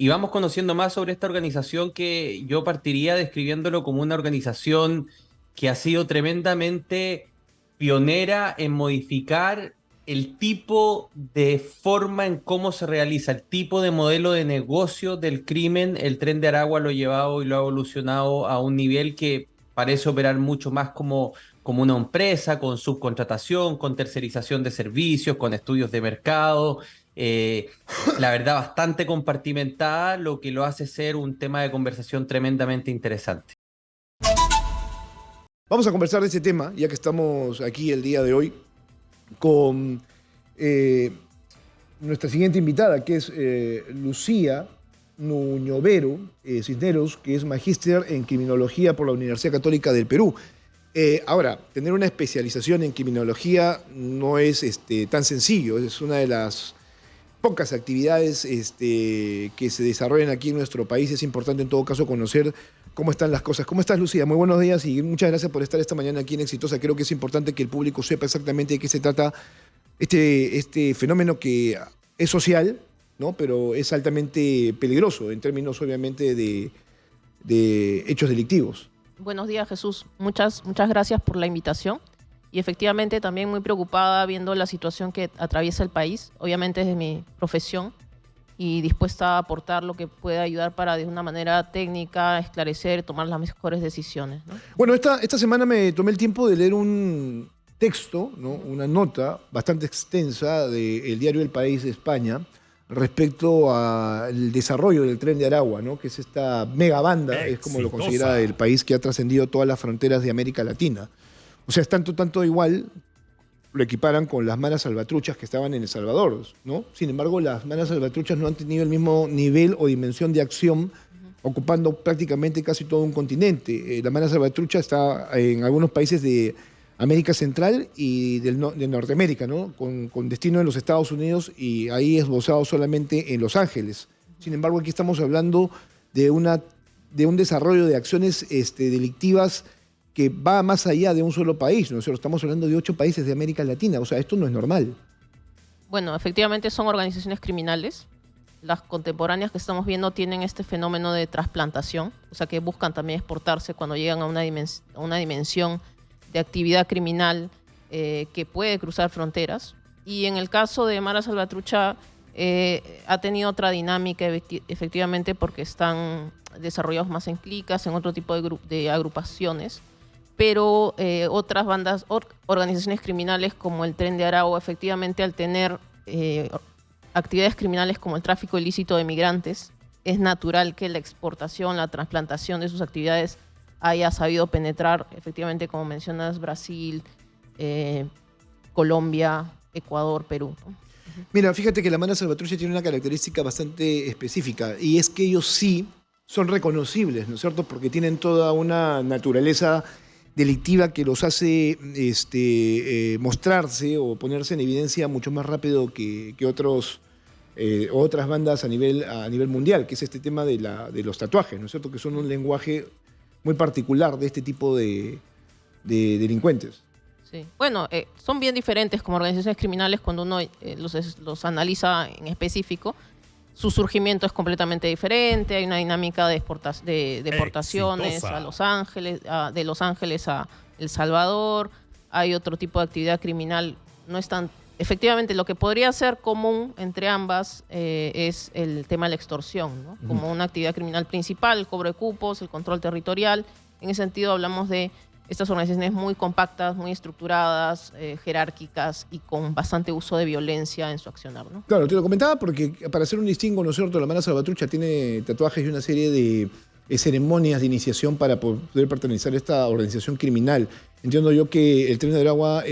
y vamos conociendo más sobre esta organización que yo partiría describiéndolo como una organización que ha sido tremendamente pionera en modificar el tipo de forma en cómo se realiza, el tipo de modelo de negocio del crimen. El Tren de Aragua lo ha llevado y lo ha evolucionado a un nivel que parece operar mucho más como una empresa, con subcontratación, con tercerización de servicios, con estudios de mercado. La verdad, bastante compartimentada, lo que lo hace ser un tema de conversación tremendamente interesante. Vamos a conversar de este tema, ya que estamos aquí el día de hoy, con eh, nuestra siguiente invitada, que es Lucía Nuñovero Cisneros, que es magíster en criminología por la Universidad Católica del Perú. Ahora, tener una especialización en criminología no es tan sencillo, es una de las pocas actividades que se desarrollan aquí en nuestro país. Es importante en todo caso conocer cómo están las cosas. ¿Cómo estás, Lucía? Muy buenos días y muchas gracias por estar esta mañana aquí en Exitosa. Creo que es importante que el público sepa exactamente de qué se trata este fenómeno que es social, ¿no? Pero es altamente peligroso en términos, obviamente, de hechos delictivos. Buenos días, Jesús. Muchas gracias por la invitación. Y efectivamente también muy preocupada viendo la situación que atraviesa el país, obviamente desde mi profesión, y dispuesta a aportar lo que pueda ayudar para de una manera técnica esclarecer, tomar las mejores decisiones, ¿no? Bueno, esta semana me tomé el tiempo de leer un texto, ¿no? Una nota bastante extensa del diario El País de España respecto al desarrollo del Tren de Aragua, ¿no? Que es esta megabanda, es como lo considera el país que ha trascendido todas las fronteras de América Latina. O sea, es tanto igual, lo equiparan con las maras salvatruchas que estaban en El Salvador, ¿no? Sin embargo, las maras salvatruchas no han tenido el mismo nivel o dimensión de acción, ocupando prácticamente casi todo un continente. La mara salvatrucha está en algunos países de América Central y de Norteamérica, ¿no? Con destino en los Estados Unidos, y ahí esbozado solamente en Los Ángeles. Sin embargo, aquí estamos hablando de un desarrollo de acciones delictivas que va más allá de un solo país, ¿no? O sea, estamos hablando de 8 países de América Latina. O sea, esto no es normal. Bueno, efectivamente son organizaciones criminales. Las contemporáneas que estamos viendo tienen este fenómeno de trasplantación, o sea que buscan también exportarse cuando llegan a una dimensión de actividad criminal que puede cruzar fronteras. Y en el caso de Mara Salvatrucha ha tenido otra dinámica efectivamente porque están desarrollados más en clicas, en otro tipo de agrupaciones. Pero otras bandas, organizaciones criminales como el Tren de Aragua, efectivamente al tener actividades criminales como el tráfico ilícito de migrantes, es natural que la exportación, la trasplantación de sus actividades haya sabido penetrar, efectivamente, como mencionas, Brasil, Colombia, Ecuador, Perú, ¿no? Mira, fíjate que la mara salvatrucha tiene una característica bastante específica, y es que ellos sí son reconocibles, ¿no es cierto? Porque tienen toda una naturaleza delictiva que los hace mostrarse o ponerse en evidencia mucho más rápido que otras bandas a nivel mundial, que es este tema de los tatuajes, ¿no es cierto? Que son un lenguaje muy particular de este tipo de delincuentes. Sí. Bueno, son bien diferentes como organizaciones criminales cuando uno los analiza en específico. Su surgimiento es completamente diferente, hay una dinámica de deportaciones Exitosa. a Los Ángeles, de Los Ángeles a El Salvador, hay otro tipo de actividad criminal, no es tan... Efectivamente, lo que podría ser común entre ambas es el tema de la extorsión, ¿no? Como una actividad criminal principal, el cobro de cupos, el control territorial. En ese sentido hablamos de estas organizaciones muy compactas, muy estructuradas, jerárquicas y con bastante uso de violencia en su accionar, ¿no? Claro, te lo comentaba porque para hacer un distingo, ¿no es cierto? La mara salvatrucha tiene tatuajes y una serie de ceremonias de iniciación para poder pertenecer a esta organización criminal. Entiendo yo que el Tren de Aragua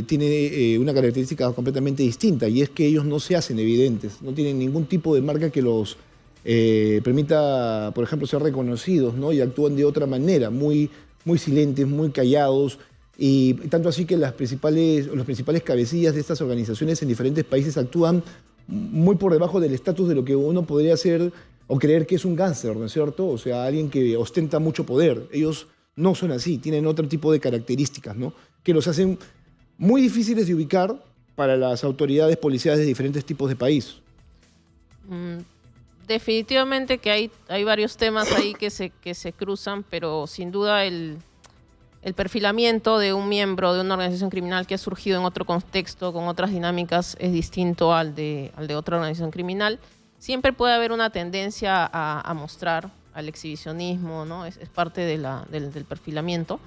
tiene una característica completamente distinta, y es que ellos no se hacen evidentes, no tienen ningún tipo de marca que los permita, por ejemplo, ser reconocidos, ¿no? Y actúan de otra manera, muy silentes, muy callados, y tanto así que los principales cabecillas de estas organizaciones en diferentes países actúan muy por debajo del estatus de lo que uno podría ser o creer que es un gángster, ¿no es cierto? O sea, alguien que ostenta mucho poder. Ellos no son así, tienen otro tipo de características, ¿no? Que los hacen muy difíciles de ubicar para las autoridades policiales de diferentes tipos de país. Definitivamente que hay varios temas ahí que se cruzan, pero sin duda el perfilamiento de un miembro de una organización criminal que ha surgido en otro contexto, con otras dinámicas, es distinto al de otra organización criminal. Siempre puede haber una tendencia a mostrar al exhibicionismo, ¿no? Es parte del perfilamiento.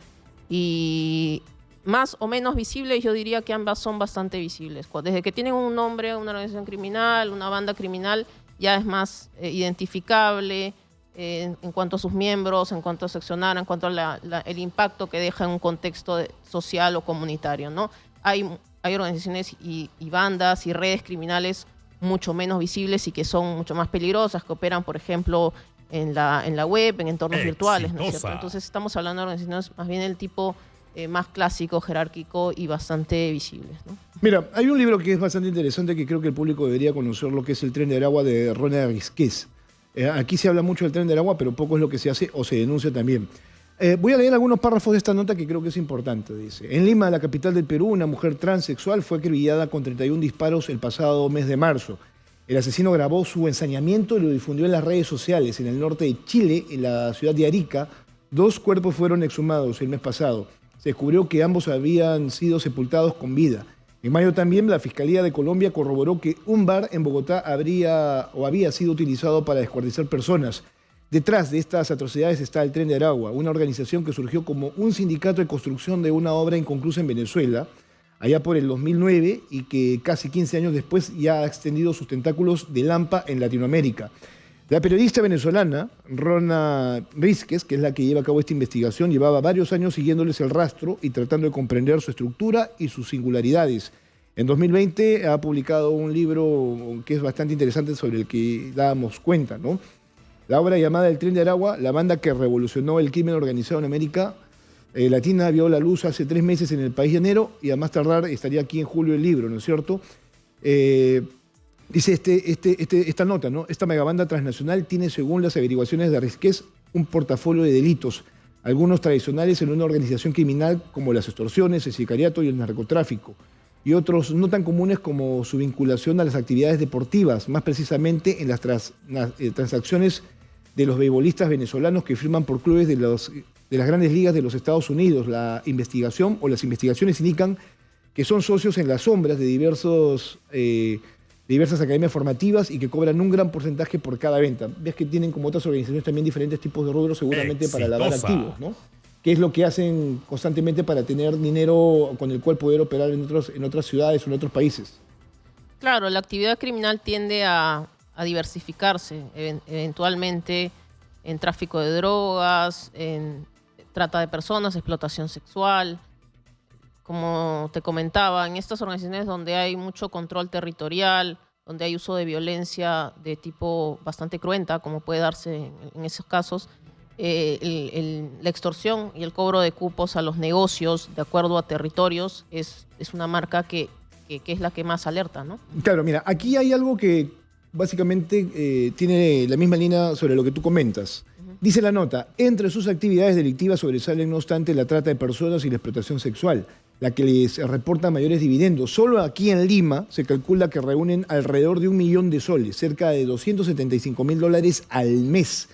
Y más o menos visibles, yo diría que ambas son bastante visibles. Desde que tienen un nombre, una organización criminal, una banda criminal, ya es más identificable en cuanto a sus miembros, en cuanto a seccionar, en cuanto a el impacto que deja en un contexto social o comunitario, ¿no? Hay organizaciones y bandas y redes criminales mucho menos visibles y que son mucho más peligrosas, que operan, por ejemplo, en la web, en entornos virtuales, ¿no es cierto? Entonces estamos hablando de organizaciones más bien del tipo más clásico, jerárquico y bastante visibles, ¿no? Mira, hay un libro que es bastante interesante que creo que el público debería conocer, lo que es El tren de Aragua de Ronald Risqués. Aquí se habla mucho del tren de Aragua, pero poco es lo que se hace o se denuncia también. Voy a leer algunos párrafos de esta nota que creo que es importante. Dice: en Lima, la capital del Perú, una mujer transexual fue acribillada con 31 disparos el pasado mes de marzo. El asesino grabó su ensañamiento y lo difundió en las redes sociales. En el norte de Chile, en la ciudad de Arica, 2 cuerpos fueron exhumados el mes pasado. Se descubrió que ambos habían sido sepultados con vida. En mayo también la Fiscalía de Colombia corroboró que un bar en Bogotá había sido utilizado para descuartizar personas. Detrás de estas atrocidades está el Tren de Aragua, una organización que surgió como un sindicato de construcción de una obra inconclusa en Venezuela, allá por el 2009, y que casi 15 años después ya ha extendido sus tentáculos de Lampa en Latinoamérica. La periodista venezolana Rona Rísquez, que es la que lleva a cabo esta investigación, llevaba varios años siguiéndoles el rastro y tratando de comprender su estructura y sus singularidades. En 2020 ha publicado un libro que es bastante interesante, sobre el que dábamos cuenta, ¿no? La obra llamada El Tren de Aragua, la banda que revolucionó el crimen organizado en América Latina, vio la luz hace 3 meses en el país de enero y a más tardar estaría aquí en julio el libro, ¿no es cierto? Dice esta nota, ¿no? Esta megabanda transnacional tiene, según las averiguaciones de Risqués, un portafolio de delitos, algunos tradicionales en una organización criminal como las extorsiones, el sicariato y el narcotráfico, y otros no tan comunes como su vinculación a las actividades deportivas, más precisamente en las transacciones de los beisbolistas venezolanos que firman por clubes de las grandes ligas de los Estados Unidos. La investigación o las investigaciones indican que son socios en las sombras de diversas academias formativas y que cobran un gran porcentaje por cada venta. Ves que tienen, como otras organizaciones, también diferentes tipos de rubros, seguramente para lavar activos, ¿no? Que es lo que hacen constantemente para tener dinero con el cual poder operar en otras ciudades o en otros países. Claro, la actividad criminal tiende a diversificarse eventualmente en tráfico de drogas, en trata de personas, explotación sexual. Como te comentaba, en estas organizaciones donde hay mucho control territorial, donde hay uso de violencia de tipo bastante cruenta, como puede darse en esos casos, la extorsión y el cobro de cupos a los negocios de acuerdo a territorios es una marca que es la que más alerta, ¿no? Claro, mira, aquí hay algo que básicamente tiene la misma línea sobre lo que tú comentas. Dice la nota: entre sus actividades delictivas sobresalen, no obstante, la trata de personas y la explotación sexual, la que les reporta mayores dividendos. Solo aquí en Lima se calcula que reúnen alrededor de 1 millón de soles, cerca de $275.000 al mes,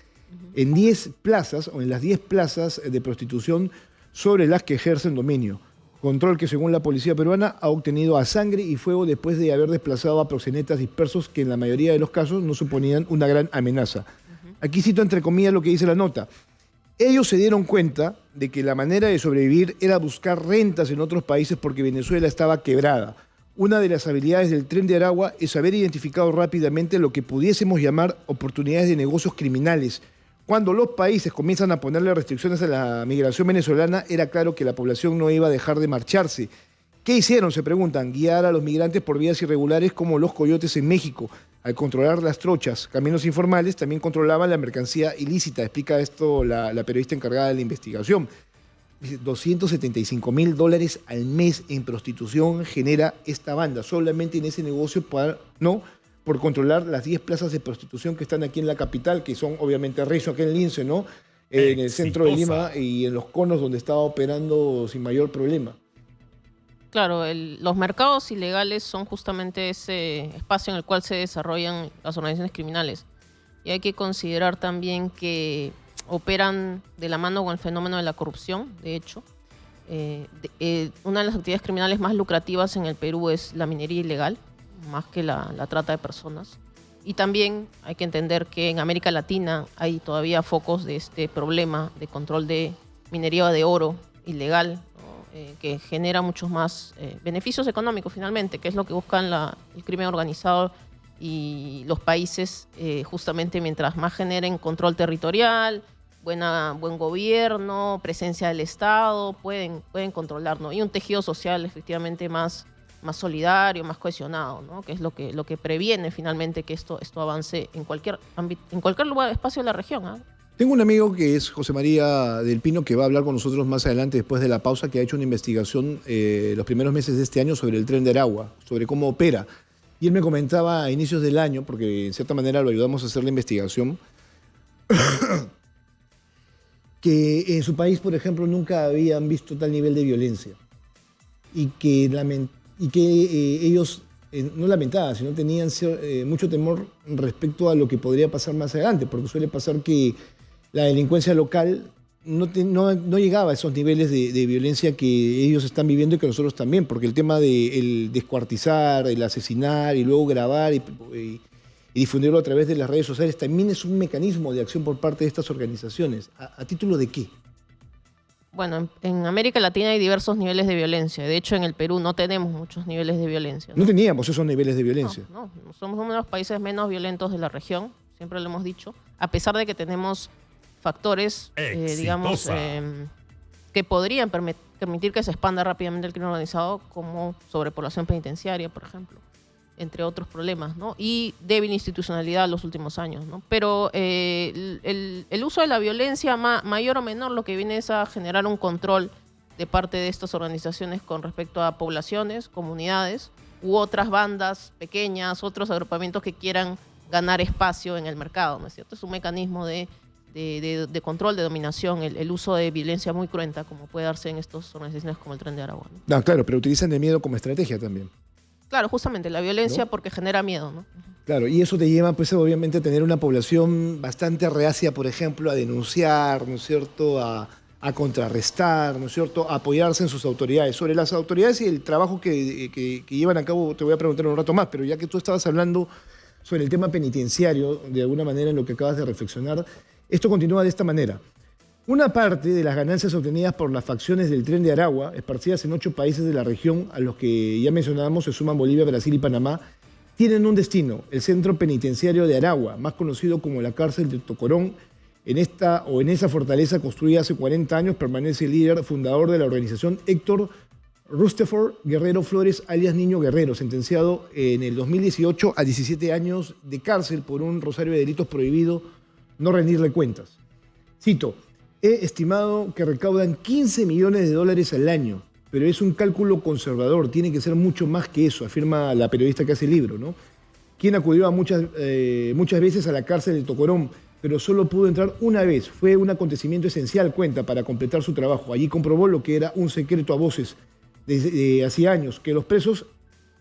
en 10 plazas o en las 10 plazas de prostitución sobre las que ejercen dominio. Control que, según la policía peruana, ha obtenido a sangre y fuego después de haber desplazado a proxenetas dispersos que en la mayoría de los casos no suponían una gran amenaza. Aquí cito entre comillas lo que dice la nota. Ellos se dieron cuenta de que la manera de sobrevivir era buscar rentas en otros países porque Venezuela estaba quebrada. Una de las habilidades del Tren de Aragua es haber identificado rápidamente lo que pudiésemos llamar oportunidades de negocios criminales. Cuando los países comienzan a ponerle restricciones a la migración venezolana, era claro que la población no iba a dejar de marcharse. ¿Qué hicieron? Se preguntan. Guiar a los migrantes por vías irregulares como los coyotes en México. Al controlar las trochas, caminos informales, también controlaban la mercancía ilícita. Explica esto la periodista encargada de la investigación. Dice, $275.000 al mes en prostitución genera esta banda, solamente en ese negocio, por controlar las 10 plazas de prostitución que están aquí en la capital, que son obviamente Rizo, aquí en Lince, ¿no? En el centro de Lima y en los conos donde estaba operando sin mayor problema. Claro, los mercados ilegales son justamente ese espacio en el cual se desarrollan las organizaciones criminales. y hay que considerar también que operan de la mano con el fenómeno de la corrupción, de hecho. Una de las actividades criminales más lucrativas en el Perú es la minería ilegal, más que la trata de personas. Y también hay que entender que en América Latina hay todavía focos de este problema de control de minería de oro ilegal, ¿no? Que genera muchos más beneficios económicos finalmente, que es lo que buscan el crimen organizado y los países, justamente mientras más generen control territorial, buen gobierno, presencia del Estado, pueden controlar, ¿no? Y un tejido social efectivamente más solidario, más cohesionado, ¿no? Que es lo que previene finalmente que esto avance en cualquier ámbito, en cualquier lugar, espacio de la región, ¿eh? Tengo un amigo que es José María del Pino, que va a hablar con nosotros más adelante, después de la pausa, que ha hecho una investigación los primeros meses de este año sobre el Tren de Aragua, sobre cómo opera. Y él me comentaba a inicios del año, porque en cierta manera lo ayudamos a hacer la investigación, que en su país, por ejemplo, nunca habían visto tal nivel de violencia. Y que ellos no lamentaban, sino tenían mucho temor respecto a lo que podría pasar más adelante, porque suele pasar que la delincuencia local no llegaba a esos niveles de violencia que ellos están viviendo y que nosotros también, porque el tema de descuartizar, el asesinar y luego grabar y difundirlo a través de las redes sociales también es un mecanismo de acción por parte de estas organizaciones. ¿A título de qué? Bueno, en América Latina hay diversos niveles de violencia. De hecho, en el Perú no tenemos muchos niveles de violencia, ¿no? No teníamos esos niveles de violencia. No, somos uno de los países menos violentos de la región, siempre lo hemos dicho, a pesar de que tenemos factores, digamos, que podrían permitir que se expanda rápidamente el crimen organizado, como sobrepoblación penitenciaria, por ejemplo, entre otros problemas, ¿no? Y débil institucionalidad en los últimos años, ¿no? Pero el uso de la violencia, mayor o menor, lo que viene es a generar un control de parte de estas organizaciones con respecto a poblaciones, comunidades u otras bandas pequeñas, otros agrupamientos que quieran ganar espacio en el mercado, ¿no es cierto? Es un mecanismo de control, de dominación, el uso de violencia muy cruenta, como puede darse en estas organizaciones como el Tren de Aragua, ¿no? No, claro, pero utilizan el miedo como estrategia también. Claro, justamente, la violencia, ¿no? Porque genera miedo, ¿no? Claro, y eso te lleva, pues, obviamente, a tener una población bastante reacia, por ejemplo, a denunciar, ¿no es cierto?, a contrarrestar, ¿no es cierto?, a apoyarse en sus autoridades. Sobre las autoridades y el trabajo que llevan a cabo, te voy a preguntar un rato más, pero ya que tú estabas hablando sobre el tema penitenciario, de alguna manera en lo que acabas de reflexionar, esto continúa de esta manera. Una parte de las ganancias obtenidas por las facciones del Tren de Aragua, esparcidas en 8 países de la región, a los que ya mencionábamos se suman Bolivia, Brasil y Panamá, tienen un destino, el Centro Penitenciario de Aragua, más conocido como la cárcel de Tocorón. En esa fortaleza construida hace 40 años permanece el líder fundador de la organización, Héctor Rustefort Guerrero Flores, alias Niño Guerrero, sentenciado en el 2018 a 17 años de cárcel por un rosario de delitos prohibido no rendirle cuentas. Cito: he estimado que recaudan 15 millones de dólares al año, pero es un cálculo conservador, tiene que ser mucho más que eso, afirma la periodista que hace el libro, ¿no? Quien acudió muchas veces a la cárcel de Tocorón, pero solo pudo entrar una vez. Fue un acontecimiento esencial, cuenta, para completar su trabajo. Allí comprobó lo que era un secreto a voces desde hacía años, que los presos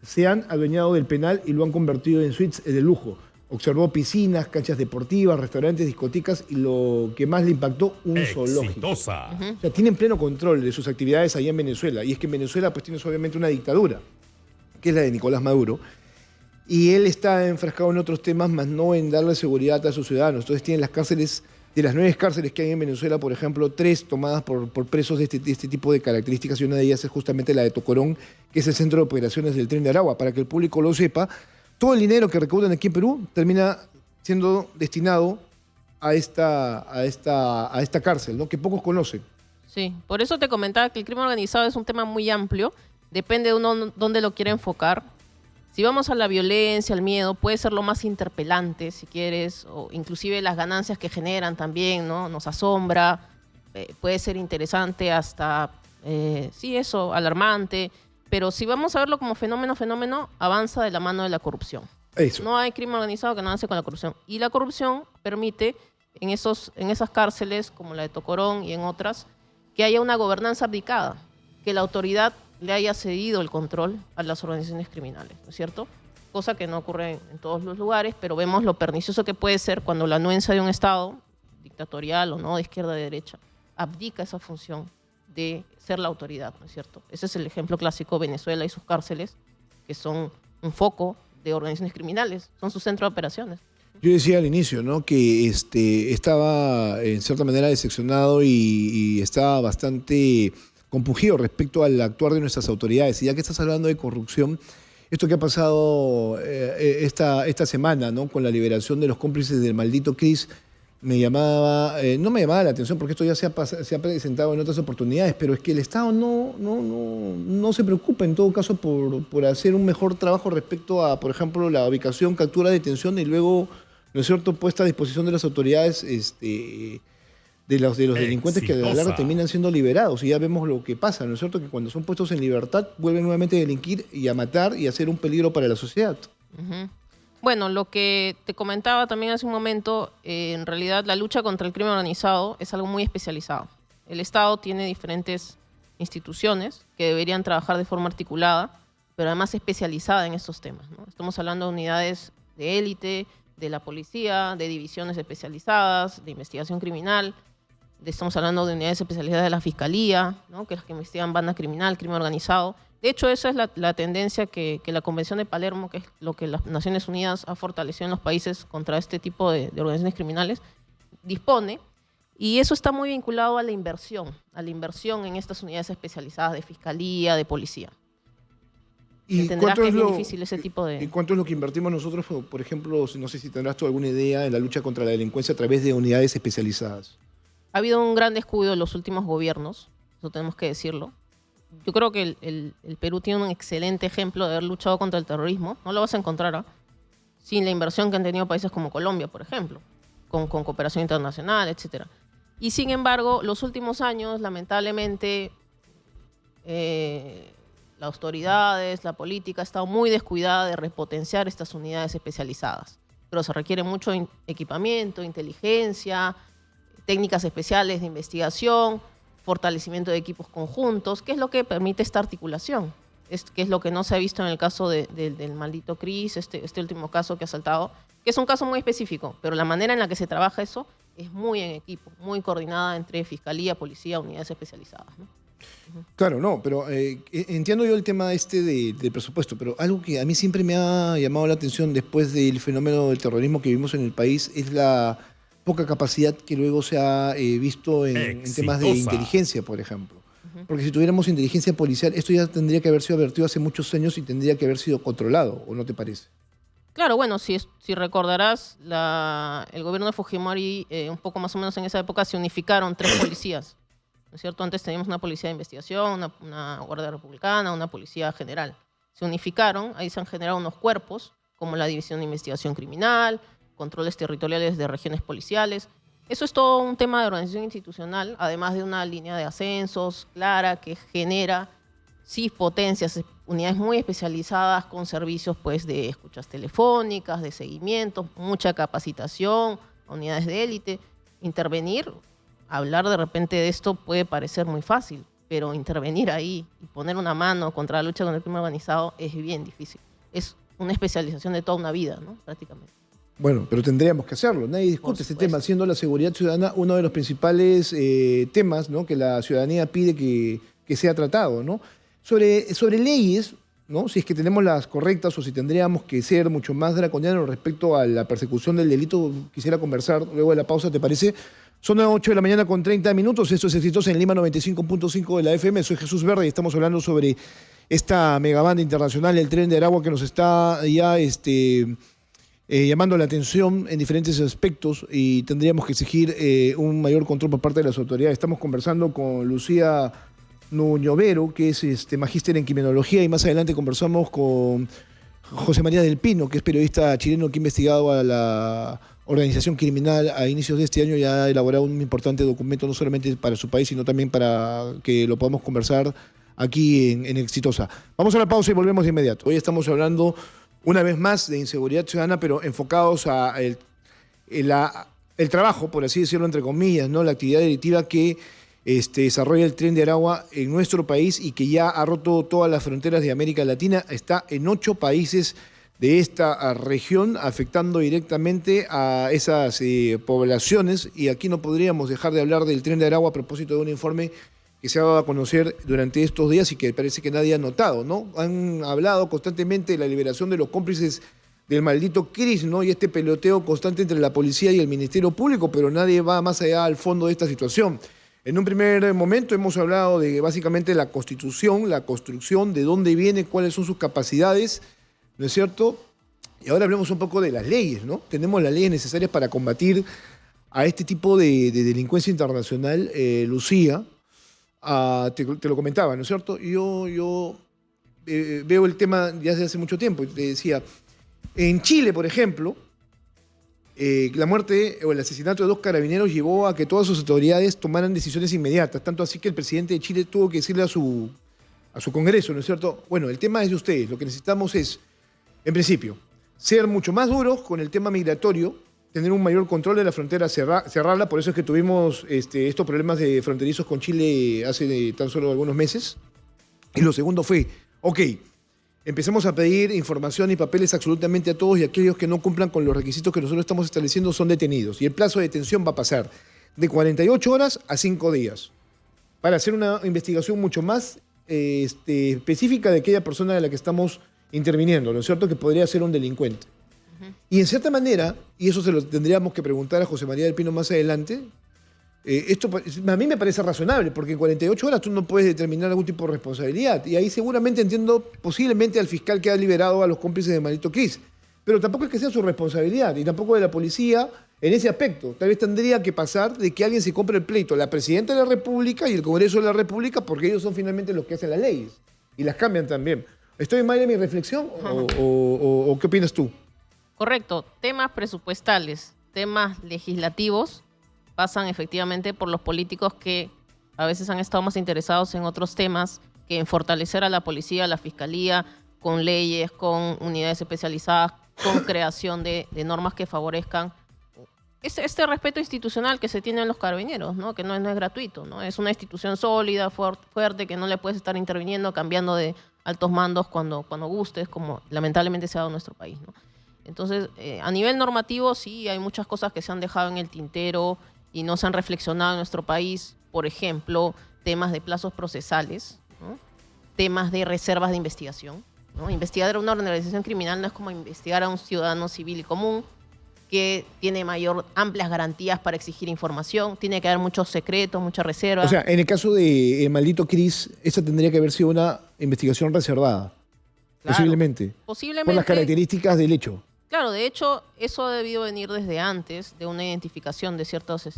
se han adueñado del penal y lo han convertido en suites de lujo. Observó piscinas, canchas deportivas, restaurantes, discotecas y lo que más le impactó, un zoológico. O sea, tienen pleno control de sus actividades allá en Venezuela. Y es que en Venezuela pues tienes obviamente una dictadura, que es la de Nicolás Maduro. Y él está enfrascado en otros temas, más no en darle seguridad a sus ciudadanos. Entonces tienen las cárceles, de las 9 cárceles que hay en Venezuela, por ejemplo, 3 tomadas por presos de este tipo de características, y una de ellas es justamente la de Tocorón, que es el centro de operaciones del Tren de Aragua. Para que el público lo sepa, todo el dinero que recaudan aquí en Perú termina siendo destinado a esta cárcel, ¿no?, que pocos conocen. Sí, por eso te comentaba que el crimen organizado es un tema muy amplio, depende de uno dónde lo quiera enfocar. Si vamos a la violencia, al miedo, puede ser lo más interpelante, si quieres, o inclusive las ganancias que generan también, ¿no? Nos asombra, puede ser interesante hasta, sí, eso, alarmante. Pero si vamos a verlo como fenómeno, avanza de la mano de la corrupción. Eso. No hay crimen organizado que no avance con la corrupción. Y la corrupción permite en esas cárceles, como la de Tocorón y en otras, que haya una gobernanza abdicada, que la autoridad le haya cedido el control a las organizaciones criminales, ¿no es cierto? cosa que no ocurre en todos los lugares, pero vemos lo pernicioso que puede ser cuando la anuencia de un Estado, dictatorial o no, de izquierda a derecha, abdica esa función de ser la autoridad, ¿no es cierto? Ese es el ejemplo clásico, Venezuela y sus cárceles, que son un foco de organizaciones criminales, son su centro de operaciones. Yo decía al inicio, ¿no?, que estaba en cierta manera decepcionado y estaba bastante compungido respecto al actuar de nuestras autoridades. Y ya que estás hablando de corrupción, esto que ha pasado esta semana, ¿no?, con la liberación de los cómplices del maldito Cris, no me llamaba la atención porque esto ya se ha presentado en otras oportunidades, pero es que el Estado no se preocupa en todo caso por hacer un mejor trabajo respecto a, por ejemplo, la ubicación, captura, detención y luego, ¿no es cierto?, puesta a disposición de las autoridades de los delincuentes que a la larga terminan siendo liberados. Y ya vemos lo que pasa, ¿no es cierto?, que cuando son puestos en libertad vuelven nuevamente a delinquir y a matar y a ser un peligro para la sociedad. Uh-huh. Bueno, lo que te comentaba también hace un momento, en realidad la lucha contra el crimen organizado es algo muy especializado. El Estado tiene diferentes instituciones que deberían trabajar de forma articulada, pero además especializada en estos temas, ¿no? Estamos hablando de unidades de élite, de la policía, de divisiones especializadas, de investigación criminal. Estamos hablando de unidades especializadas de la Fiscalía, ¿no?, que es las que investigan banda criminal, crimen organizado. De hecho, esa es la tendencia que la Convención de Palermo, que es lo que las Naciones Unidas ha fortalecido en los países contra este tipo de organizaciones criminales, dispone. Y eso está muy vinculado a la inversión en estas unidades especializadas de Fiscalía, de Policía. ¿Y entenderás que es bien difícil ese tipo de... ¿Y cuánto es lo que invertimos nosotros, por ejemplo, no sé si tendrás tú alguna idea, en la lucha contra la delincuencia a través de unidades especializadas? Ha habido un gran descuido en los últimos gobiernos, eso tenemos que decirlo. Yo creo que el Perú tiene un excelente ejemplo de haber luchado contra el terrorismo. No lo vas a encontrar sin la inversión que han tenido países como Colombia, por ejemplo, con cooperación internacional, etc. Y sin embargo, los últimos años, lamentablemente, las autoridades, la política ha estado muy descuidada de repotenciar estas unidades especializadas. Pero se requiere mucho equipamiento, inteligencia, técnicas especiales de investigación, fortalecimiento de equipos conjuntos, que es lo que permite esta articulación, que es lo que no se ha visto en el caso del maldito Cris, este último caso que ha saltado, que es un caso muy específico, pero la manera en la que se trabaja eso es muy en equipo, muy coordinada entre Fiscalía, Policía, unidades especializadas, ¿no? Claro, no, pero entiendo yo el tema del presupuesto, pero algo que a mí siempre me ha llamado la atención después del fenómeno del terrorismo que vivimos en el país es la poca capacidad que luego se ha visto en temas de inteligencia, por ejemplo. Porque si tuviéramos inteligencia policial, esto ya tendría que haber sido advertido hace muchos años y tendría que haber sido controlado, ¿o no te parece? Claro, bueno, si recordarás, el gobierno de Fujimori, un poco más o menos en esa época, se unificaron 3 policías, ¿no es cierto? Antes teníamos una policía de investigación, una guardia republicana, una policía general. Se unificaron, ahí se han generado unos cuerpos, como la División de Investigación Criminal, controles territoriales de regiones policiales. Eso es todo un tema de organización institucional, además de una línea de ascensos clara que genera, sí, potencias, unidades muy especializadas con servicios pues, de escuchas telefónicas, de seguimiento, mucha capacitación, unidades de élite. Intervenir, hablar de repente de esto puede parecer muy fácil, pero intervenir ahí y poner una mano contra la lucha contra el crimen organizado es bien difícil. Es una especialización de toda una vida, ¿no?, prácticamente. Bueno, pero tendríamos que hacerlo. Nadie discute ese tema, siendo la seguridad ciudadana uno de los principales temas, ¿no?, que la ciudadanía pide que sea tratado, ¿no? Sobre leyes, ¿no?, si es que tenemos las correctas o si tendríamos que ser mucho más draconianos respecto a la persecución del delito, quisiera conversar luego de la pausa, ¿te parece? Son las 8 de la mañana con 30 minutos. Esto es Exitosa en Lima 95.5 de la FM. Soy Jesús Verde y estamos hablando sobre esta megabanda internacional, el Tren de Aragua, que nos está ya llamando la atención en diferentes aspectos y tendríamos que exigir un mayor control por parte de las autoridades. Estamos conversando con Lucía Nuñovero, que es magíster en criminología, y más adelante conversamos con José María del Pino, que es periodista chileno que ha investigado a la organización criminal a inicios de este año y ha elaborado un importante documento no solamente para su país, sino también para que lo podamos conversar aquí en Exitosa. Vamos a la pausa y volvemos de inmediato. Hoy estamos hablando una vez más de inseguridad ciudadana, pero enfocados a el trabajo, por así decirlo, entre comillas, ¿no?, la actividad delictiva que desarrolla el Tren de Aragua en nuestro país y que ya ha roto todas las fronteras de América Latina. Está en 8 países de esta región, afectando directamente a esas poblaciones. Y aquí no podríamos dejar de hablar del Tren de Aragua a propósito de un informe que se ha dado a conocer durante estos días y que parece que nadie ha notado, ¿no? Han hablado constantemente de la liberación de los cómplices del maldito Cris, ¿no? Y este peloteo constante entre la policía y el Ministerio Público, pero nadie va más allá al fondo de esta situación. En un primer momento hemos hablado de básicamente la Constitución, la construcción, de dónde viene, cuáles son sus capacidades, ¿no es cierto? Y ahora hablemos un poco de las leyes, ¿no? Tenemos las leyes necesarias para combatir a este tipo de delincuencia internacional, Lucía. Te lo comentaba, ¿no es cierto? Yo veo el tema ya desde hace mucho tiempo y te decía, en Chile, por ejemplo, la muerte o el asesinato de 2 carabineros llevó a que todas sus autoridades tomaran decisiones inmediatas, tanto así que el presidente de Chile tuvo que decirle a su Congreso, ¿no es cierto? Bueno, el tema es de ustedes, lo que necesitamos es, en principio, ser mucho más duros con el tema migratorio, tener un mayor control de la frontera, cerrarla, por eso es que tuvimos estos problemas de fronterizos con Chile hace tan solo algunos meses. Y lo segundo fue, ok, empecemos a pedir información y papeles absolutamente a todos y aquellos que no cumplan con los requisitos que nosotros estamos estableciendo son detenidos. Y el plazo de detención va a pasar de 48 horas a 5 días para hacer una investigación mucho más específica de aquella persona de la que estamos interviniendo, ¿no es cierto?, que podría ser un delincuente. Y en cierta manera, y eso se lo tendríamos que preguntar a José María del Pino más adelante, esto a mí me parece razonable, porque en 48 horas tú no puedes determinar algún tipo de responsabilidad. Y ahí seguramente entiendo posiblemente al fiscal que ha liberado a los cómplices de maldito Cris. Pero tampoco es que sea su responsabilidad, y tampoco de la policía en ese aspecto. Tal vez tendría que pasar de que alguien se compre el pleito, la Presidenta de la República y el Congreso de la República, porque ellos son finalmente los que hacen las leyes. Y las cambian también. ¿Estoy mal en mi reflexión o qué opinas tú? Correcto. Temas presupuestales, temas legislativos pasan efectivamente por los políticos que a veces han estado más interesados en otros temas que en fortalecer a la policía, a la fiscalía, con leyes, con unidades especializadas, con creación de normas que favorezcan este respeto institucional que se tiene en los carabineros, ¿no? Que no es gratuito, ¿no? Es una institución sólida, fuerte, que no le puedes estar interviniendo, cambiando de altos mandos cuando gustes, como lamentablemente se ha dado en nuestro país, ¿no? Entonces, a nivel normativo, sí, hay muchas cosas que se han dejado en el tintero y no se han reflexionado en nuestro país. Por ejemplo, temas de plazos procesales, ¿no? Temas de reservas de investigación, ¿no? Investigar a una organización criminal no es como investigar a un ciudadano civil y común que tiene amplias garantías para exigir información. Tiene que haber muchos secretos, muchas reservas. O sea, en el caso de maldito Cris, esa tendría que haber sido una investigación reservada. Claro, posiblemente. Por las características del hecho. Claro, de hecho, eso ha debido venir desde antes de una identificación de ciertos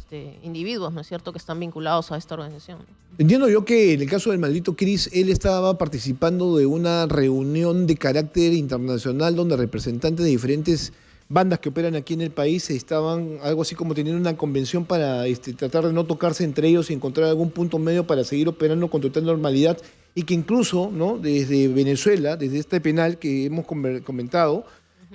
individuos, ¿no es cierto?, que están vinculados a esta organización. Entiendo yo que en el caso del maldito Cris, él estaba participando de una reunión de carácter internacional donde representantes de diferentes bandas que operan aquí en el país estaban algo así como teniendo una convención para tratar de no tocarse entre ellos y encontrar algún punto medio para seguir operando con total normalidad, y que incluso, ¿no?, desde Venezuela, desde este penal que hemos comentado,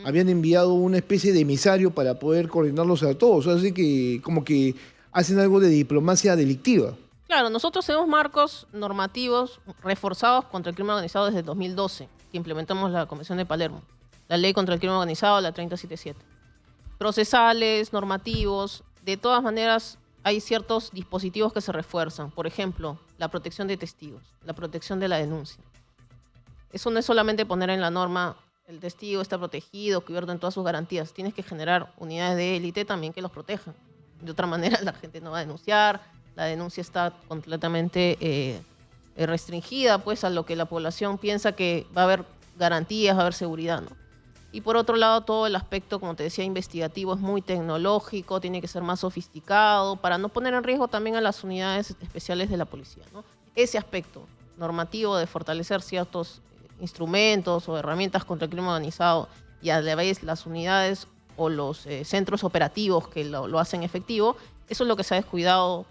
habían enviado una especie de emisario para poder coordinarlos a todos. Así que como que hacen algo de diplomacia delictiva. Claro, nosotros tenemos marcos normativos reforzados contra el crimen organizado desde 2012, que implementamos la Convención de Palermo, la Ley contra el Crimen Organizado, la 3077. Procesales, normativos, de todas maneras hay ciertos dispositivos que se refuerzan. Por ejemplo, la protección de testigos, la protección de la denuncia. Eso no es solamente poner en la norma el testigo está protegido, cubierto en todas sus garantías. Tienes que generar unidades de élite también que los protejan. De otra manera la gente no va a denunciar, la denuncia está completamente restringida pues a lo que la población piensa que va a haber garantías, va a haber seguridad, ¿no? Y por otro lado, todo el aspecto, como te decía, investigativo es muy tecnológico, tiene que ser más sofisticado para no poner en riesgo también a las unidades especiales de la policía, ¿no? Ese aspecto normativo de fortalecer ciertos instrumentos o herramientas contra el crimen organizado y a la vez las unidades o los centros operativos que lo hacen efectivo, eso es lo que se ha descuidado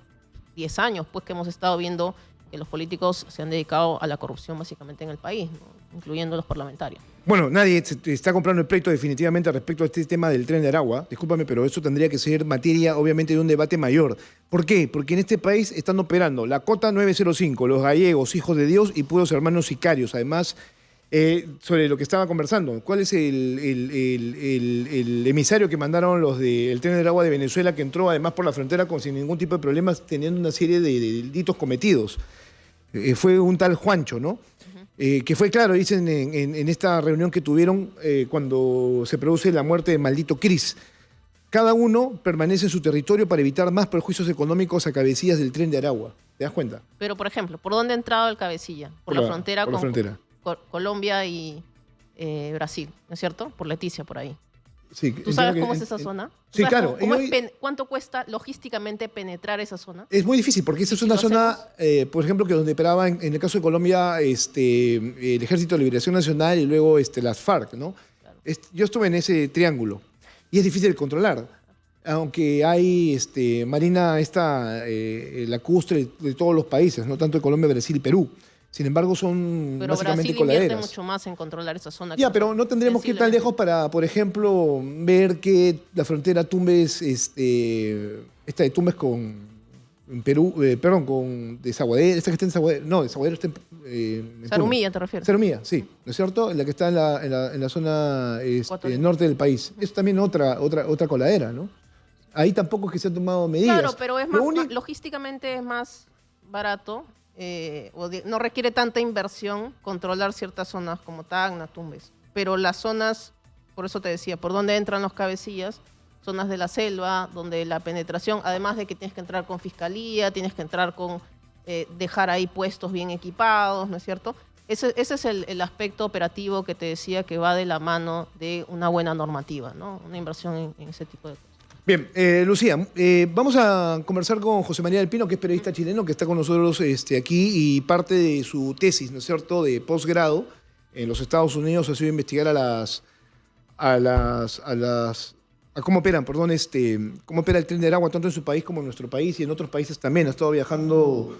10 años, pues que hemos estado viendo que los políticos se han dedicado a la corrupción básicamente en el país, ¿no?, incluyendo los parlamentarios. Bueno, nadie está comprando el pleito definitivamente respecto a este tema del Tren de Aragua. Discúlpame, pero eso tendría que ser materia, obviamente, de un debate mayor. ¿Por qué? Porque en este país están operando la Cota 905, los gallegos, hijos de Dios, y puros hermanos sicarios. Además, Sobre lo que estaba conversando. ¿Cuál es el emisario que mandaron los del Tren del Agua de Venezuela, que entró además por la frontera sin ningún tipo de problemas, teniendo una serie de delitos cometidos? Fue un tal Juancho, ¿no? Que fue claro, dicen en esta reunión que tuvieron cuando se produce la muerte de maldito Cris. Cada uno permanece en su territorio para evitar más perjuicios económicos a cabecillas del Tren de Aragua. ¿Te das cuenta? Pero, por ejemplo, ¿por dónde ha entrado el cabecilla? Por la frontera por la con frontera. Colombia y Brasil, ¿no es cierto? Por Leticia, por ahí. Sí, ¿Tú sabes cómo es esa zona? Sí, claro. ¿Cuánto cuesta logísticamente penetrar esa zona? Es muy difícil porque esa es una zona, por ejemplo, que donde operaba en el caso de Colombia el Ejército de Liberación Nacional y luego las FARC, ¿no? Claro. Yo estuve en ese triángulo y es difícil de controlar. Aunque hay marina lacustre de todos los países, no tanto de Colombia, Brasil y Perú. Sin embargo, son Pero básicamente Brasil coladeras. invierte mucho más en controlar esa zona. Ya, pero no tendremos que ir tan lejos para, por ejemplo, ver que la frontera Tumbes, esta de Tumbes con Perú, perdón, con Desaguadero, esta que está en Desaguadero, no, Desaguadero está en Sarumilla, ¿te refieres? Sarumilla, sí, ¿no es cierto? La que está en la zona norte del país. Es también otra coladera, ¿no? Ahí tampoco es que se han tomado medidas. Claro, pero es logísticamente es más barato. No requiere tanta inversión controlar ciertas zonas como Tacna, Tumbes. Pero las zonas, por eso te decía, por donde entran los cabecillas, zonas de la selva, donde la penetración, además de que tienes que entrar con fiscalía, tienes que entrar con dejar ahí puestos bien equipados, ¿no es cierto? Ese es el aspecto operativo que te decía que va de la mano de una buena normativa, ¿no? Una inversión en ese tipo de cosas. Bien, Lucía, vamos a conversar con José María del Pino, que es periodista chileno, que está con nosotros aquí y parte de su tesis, ¿no es cierto?, de posgrado en los Estados Unidos ha sido investigar cómo operan, perdón, cómo opera el Tren del Agua tanto en su país como en nuestro país y en otros países también. Ha estado viajando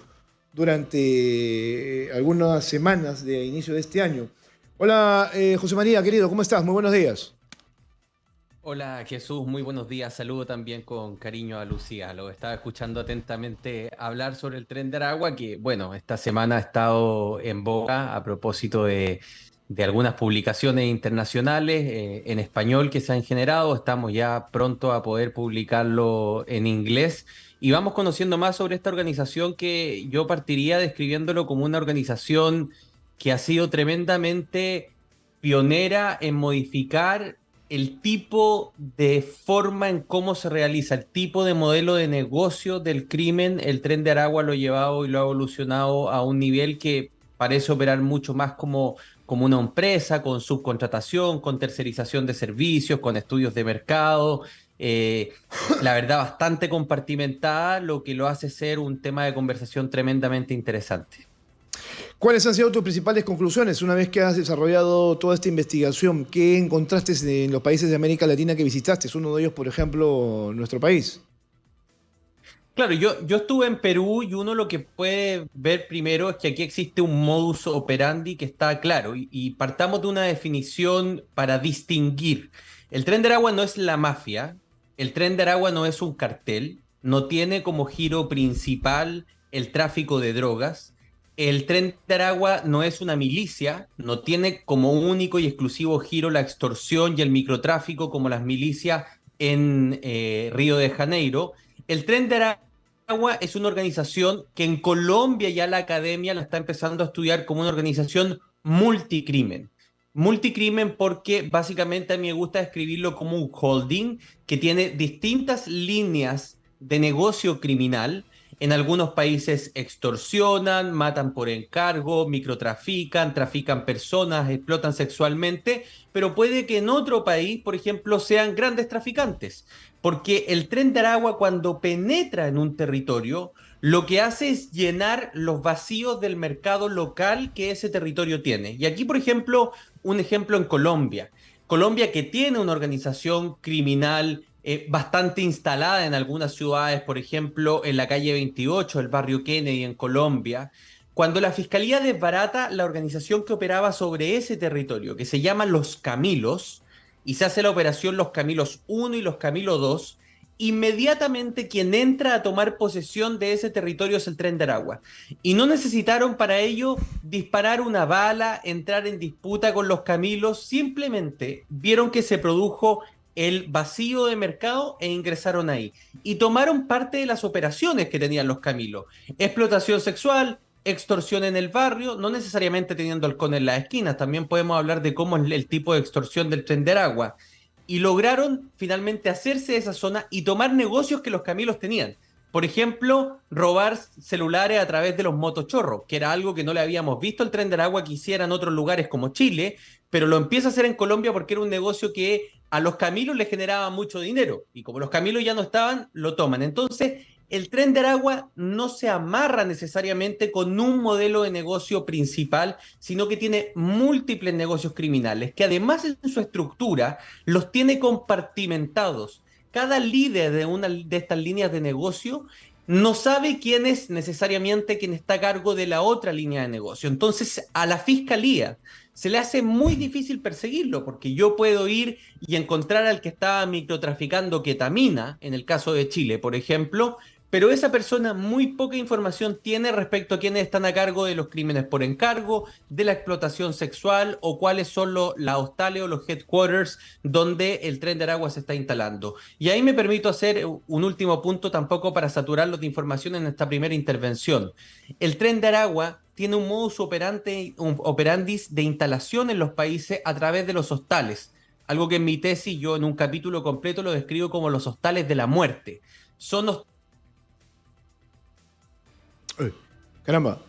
durante algunas semanas de inicio de este año. Hola, José María, querido, ¿cómo estás? Muy buenos días. Hola Jesús, muy buenos días. Saludo también con cariño a Lucía. Lo estaba escuchando atentamente hablar sobre el Tren de Aragua, que bueno, esta semana ha estado en boga a propósito de algunas publicaciones internacionales en español que se han generado. Estamos ya pronto a poder publicarlo en inglés y vamos conociendo más sobre esta organización que yo partiría describiéndolo como una organización que ha sido tremendamente pionera en modificar el tipo de forma en cómo se realiza, el tipo de modelo de negocio del crimen. El Tren de Aragua lo ha llevado y lo ha evolucionado a un nivel que parece operar mucho más como una empresa, con subcontratación, con tercerización de servicios, con estudios de mercado. La verdad, bastante compartimentada, lo que lo hace ser un tema de conversación tremendamente interesante. ¿Cuáles han sido tus principales conclusiones una vez que has desarrollado toda esta investigación? ¿Qué encontraste en los países de América Latina que visitaste? Uno de ellos, por ejemplo, nuestro país. Claro, yo estuve en Perú y uno lo que puede ver primero es que aquí existe un modus operandi que está claro y partamos de una definición para distinguir. El Tren de Aragua no es la mafia, el Tren de Aragua no es un cartel, no tiene como giro principal el tráfico de drogas. El Tren de Aragua no es una milicia, no tiene como único y exclusivo giro la extorsión y el microtráfico como las milicias en Río de Janeiro. El Tren de Aragua es una organización que en Colombia ya la academia la está empezando a estudiar como una organización multicrimen. Multicrimen porque básicamente a mí me gusta describirlo como un holding que tiene distintas líneas de negocio criminal. En algunos países extorsionan, matan por encargo, microtrafican, trafican personas, explotan sexualmente, pero puede que en otro país, por ejemplo, sean grandes traficantes. Porque el Tren de Aragua, cuando penetra en un territorio, lo que hace es llenar los vacíos del mercado local que ese territorio tiene. Y aquí, por ejemplo, un ejemplo en Colombia. Colombia, que tiene una organización criminal bastante instalada en algunas ciudades, por ejemplo, en la calle 28, el barrio Kennedy en Colombia. Cuando la Fiscalía desbarata la organización que operaba sobre ese territorio, que se llama Los Camilos, y se hace la operación Los Camilos 1 y Los Camilos 2, inmediatamente quien entra a tomar posesión de ese territorio es el Tren de Aragua. Y no necesitaron para ello disparar una bala, entrar en disputa con los Camilos, simplemente vieron que se produjo el vacío de mercado e ingresaron ahí. Y tomaron parte de las operaciones que tenían los Camilos. Explotación sexual, extorsión en el barrio, no necesariamente teniendo halcón en las esquinas, también podemos hablar de cómo es el tipo de extorsión del Tren de Aragua. Y lograron finalmente hacerse de esa zona y tomar negocios que los Camilos tenían. Por ejemplo, robar celulares a través de los motochorros, que era algo que no le habíamos visto el Tren de Aragua que hiciera en otros lugares como Chile, pero lo empieza a hacer en Colombia porque era un negocio que a los Camilos les generaba mucho dinero. Y como los Camilos ya no estaban, lo toman. Entonces, el Tren de Aragua no se amarra necesariamente con un modelo de negocio principal, sino que tiene múltiples negocios criminales, que además en su estructura los tiene compartimentados. Cada líder de una de estas líneas de negocio no sabe quién es necesariamente quien está a cargo de la otra línea de negocio. Entonces, a la fiscalía se le hace muy difícil perseguirlo, porque yo puedo ir y encontrar al que estaba microtraficando ketamina, en el caso de Chile, por ejemplo, pero esa persona muy poca información tiene respecto a quiénes están a cargo de los crímenes por encargo, de la explotación sexual o cuáles son las hostales o los headquarters donde el Tren de Aragua se está instalando. Y ahí me permito hacer un último punto tampoco para saturarlos de información en esta primera intervención. El Tren de Aragua tiene un modus operandi de instalación en los países a través de los hostales. Algo que en mi tesis yo en un capítulo completo lo describo como los hostales de la muerte. Son Caramba,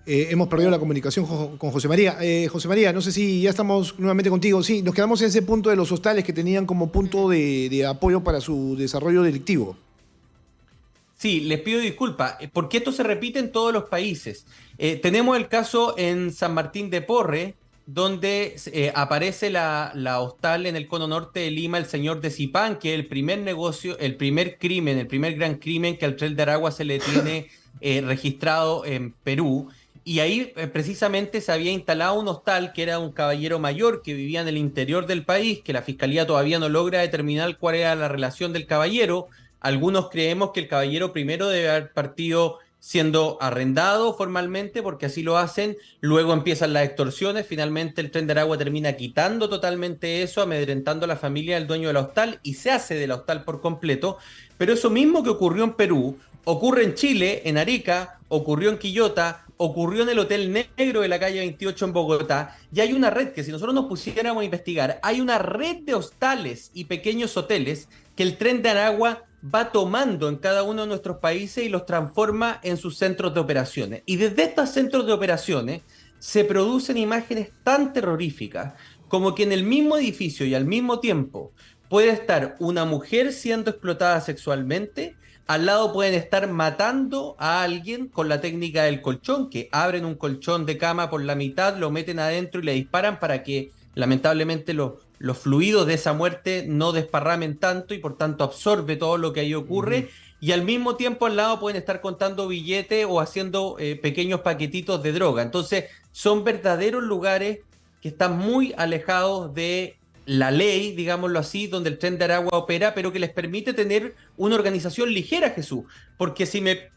hemos perdido la comunicación con José María. José María, no sé si ya estamos nuevamente contigo. Sí, nos quedamos en ese punto de los hostales que tenían como punto de apoyo para su desarrollo delictivo. Sí, les pido disculpas, porque esto se repite en todos los países. Tenemos el caso en San Martín de Porres, donde aparece la hostal en el cono norte de Lima, el señor de Zipán, que es el primer negocio, el primer crimen, el primer gran crimen que al Tren de Aragua se le tiene registrado en Perú. Y ahí precisamente se había instalado un hostal que era un caballero mayor que vivía en el interior del país, que la fiscalía todavía no logra determinar cuál era la relación del caballero. Algunos creemos que el caballero primero debe haber partido siendo arrendado formalmente, porque así lo hacen, luego empiezan las extorsiones, finalmente el Tren de Aragua termina quitando totalmente eso, amedrentando a la familia del dueño del hostal y se hace del hostal por completo, pero eso mismo que ocurrió en Perú, ocurre en Chile, en Arica, ocurrió en Quillota, ocurrió en el Hotel Negro de la calle 28 en Bogotá, y hay una red que si nosotros nos pusiéramos a investigar, hay una red de hostales y pequeños hoteles que el Tren de Aragua va tomando en cada uno de nuestros países y los transforma en sus centros de operaciones. Y desde estos centros de operaciones se producen imágenes tan terroríficas como que en el mismo edificio y al mismo tiempo puede estar una mujer siendo explotada sexualmente, al lado pueden estar matando a alguien con la técnica del colchón, que abren un colchón de cama por la mitad, lo meten adentro y le disparan para que lamentablemente los fluidos de esa muerte no desparramen tanto y por tanto absorbe todo lo que ahí ocurre. Y al mismo tiempo al lado pueden estar contando billetes o haciendo pequeños paquetitos de droga. Entonces son verdaderos lugares que están muy alejados de la ley, digámoslo así, donde el Tren de Aragua opera, pero que les permite tener una organización ligera, Jesús. Porque si me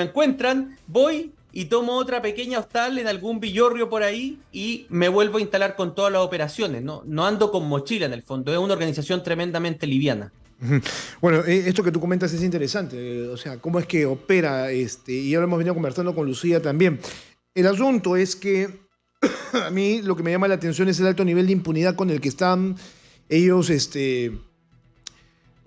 encuentran, voy y tomo otra pequeña hostal en algún villorrio por ahí y me vuelvo a instalar con todas las operaciones. No ando con mochila en el fondo, es una organización tremendamente liviana. Bueno, esto que tú comentas es interesante, o sea, cómo es que opera, y ahora hemos venido conversando con Lucía también. El asunto es que a mí lo que me llama la atención es el alto nivel de impunidad con el que están ellos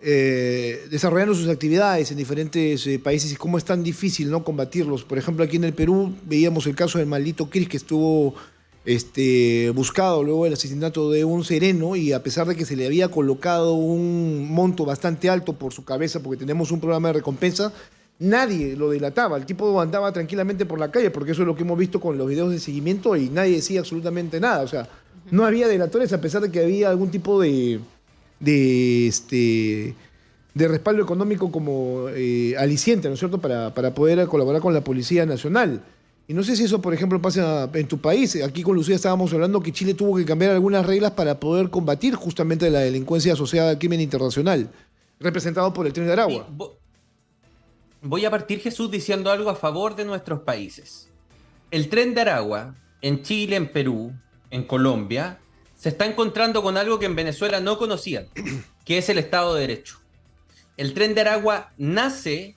desarrollando sus actividades en diferentes países y cómo es tan difícil, ¿no?, combatirlos. Por ejemplo, aquí en el Perú veíamos el caso del maldito Cris, que estuvo buscado luego del asesinato de un sereno, y a pesar de que se le había colocado un monto bastante alto por su cabeza, porque tenemos un programa de recompensa, nadie lo delataba. El tipo andaba tranquilamente por la calle, porque eso es lo que hemos visto con los videos de seguimiento, y nadie decía absolutamente nada. O sea, no había delatores a pesar de que había algún tipo de respaldo económico como aliciente, ¿no es cierto?, para poder colaborar con la Policía Nacional. Y no sé si eso, por ejemplo, pasa en tu país. Aquí con Lucía estábamos hablando que Chile tuvo que cambiar algunas reglas para poder combatir justamente la delincuencia asociada al crimen internacional. representado por el Tren de Sí, Aragua. voy a partir, Jesús, diciendo algo a favor de nuestros países. El Tren de Aragua, en Chile, en Perú, en Colombia, se está encontrando con algo que en Venezuela no conocían, que es el Estado de Derecho. El Tren de Aragua nace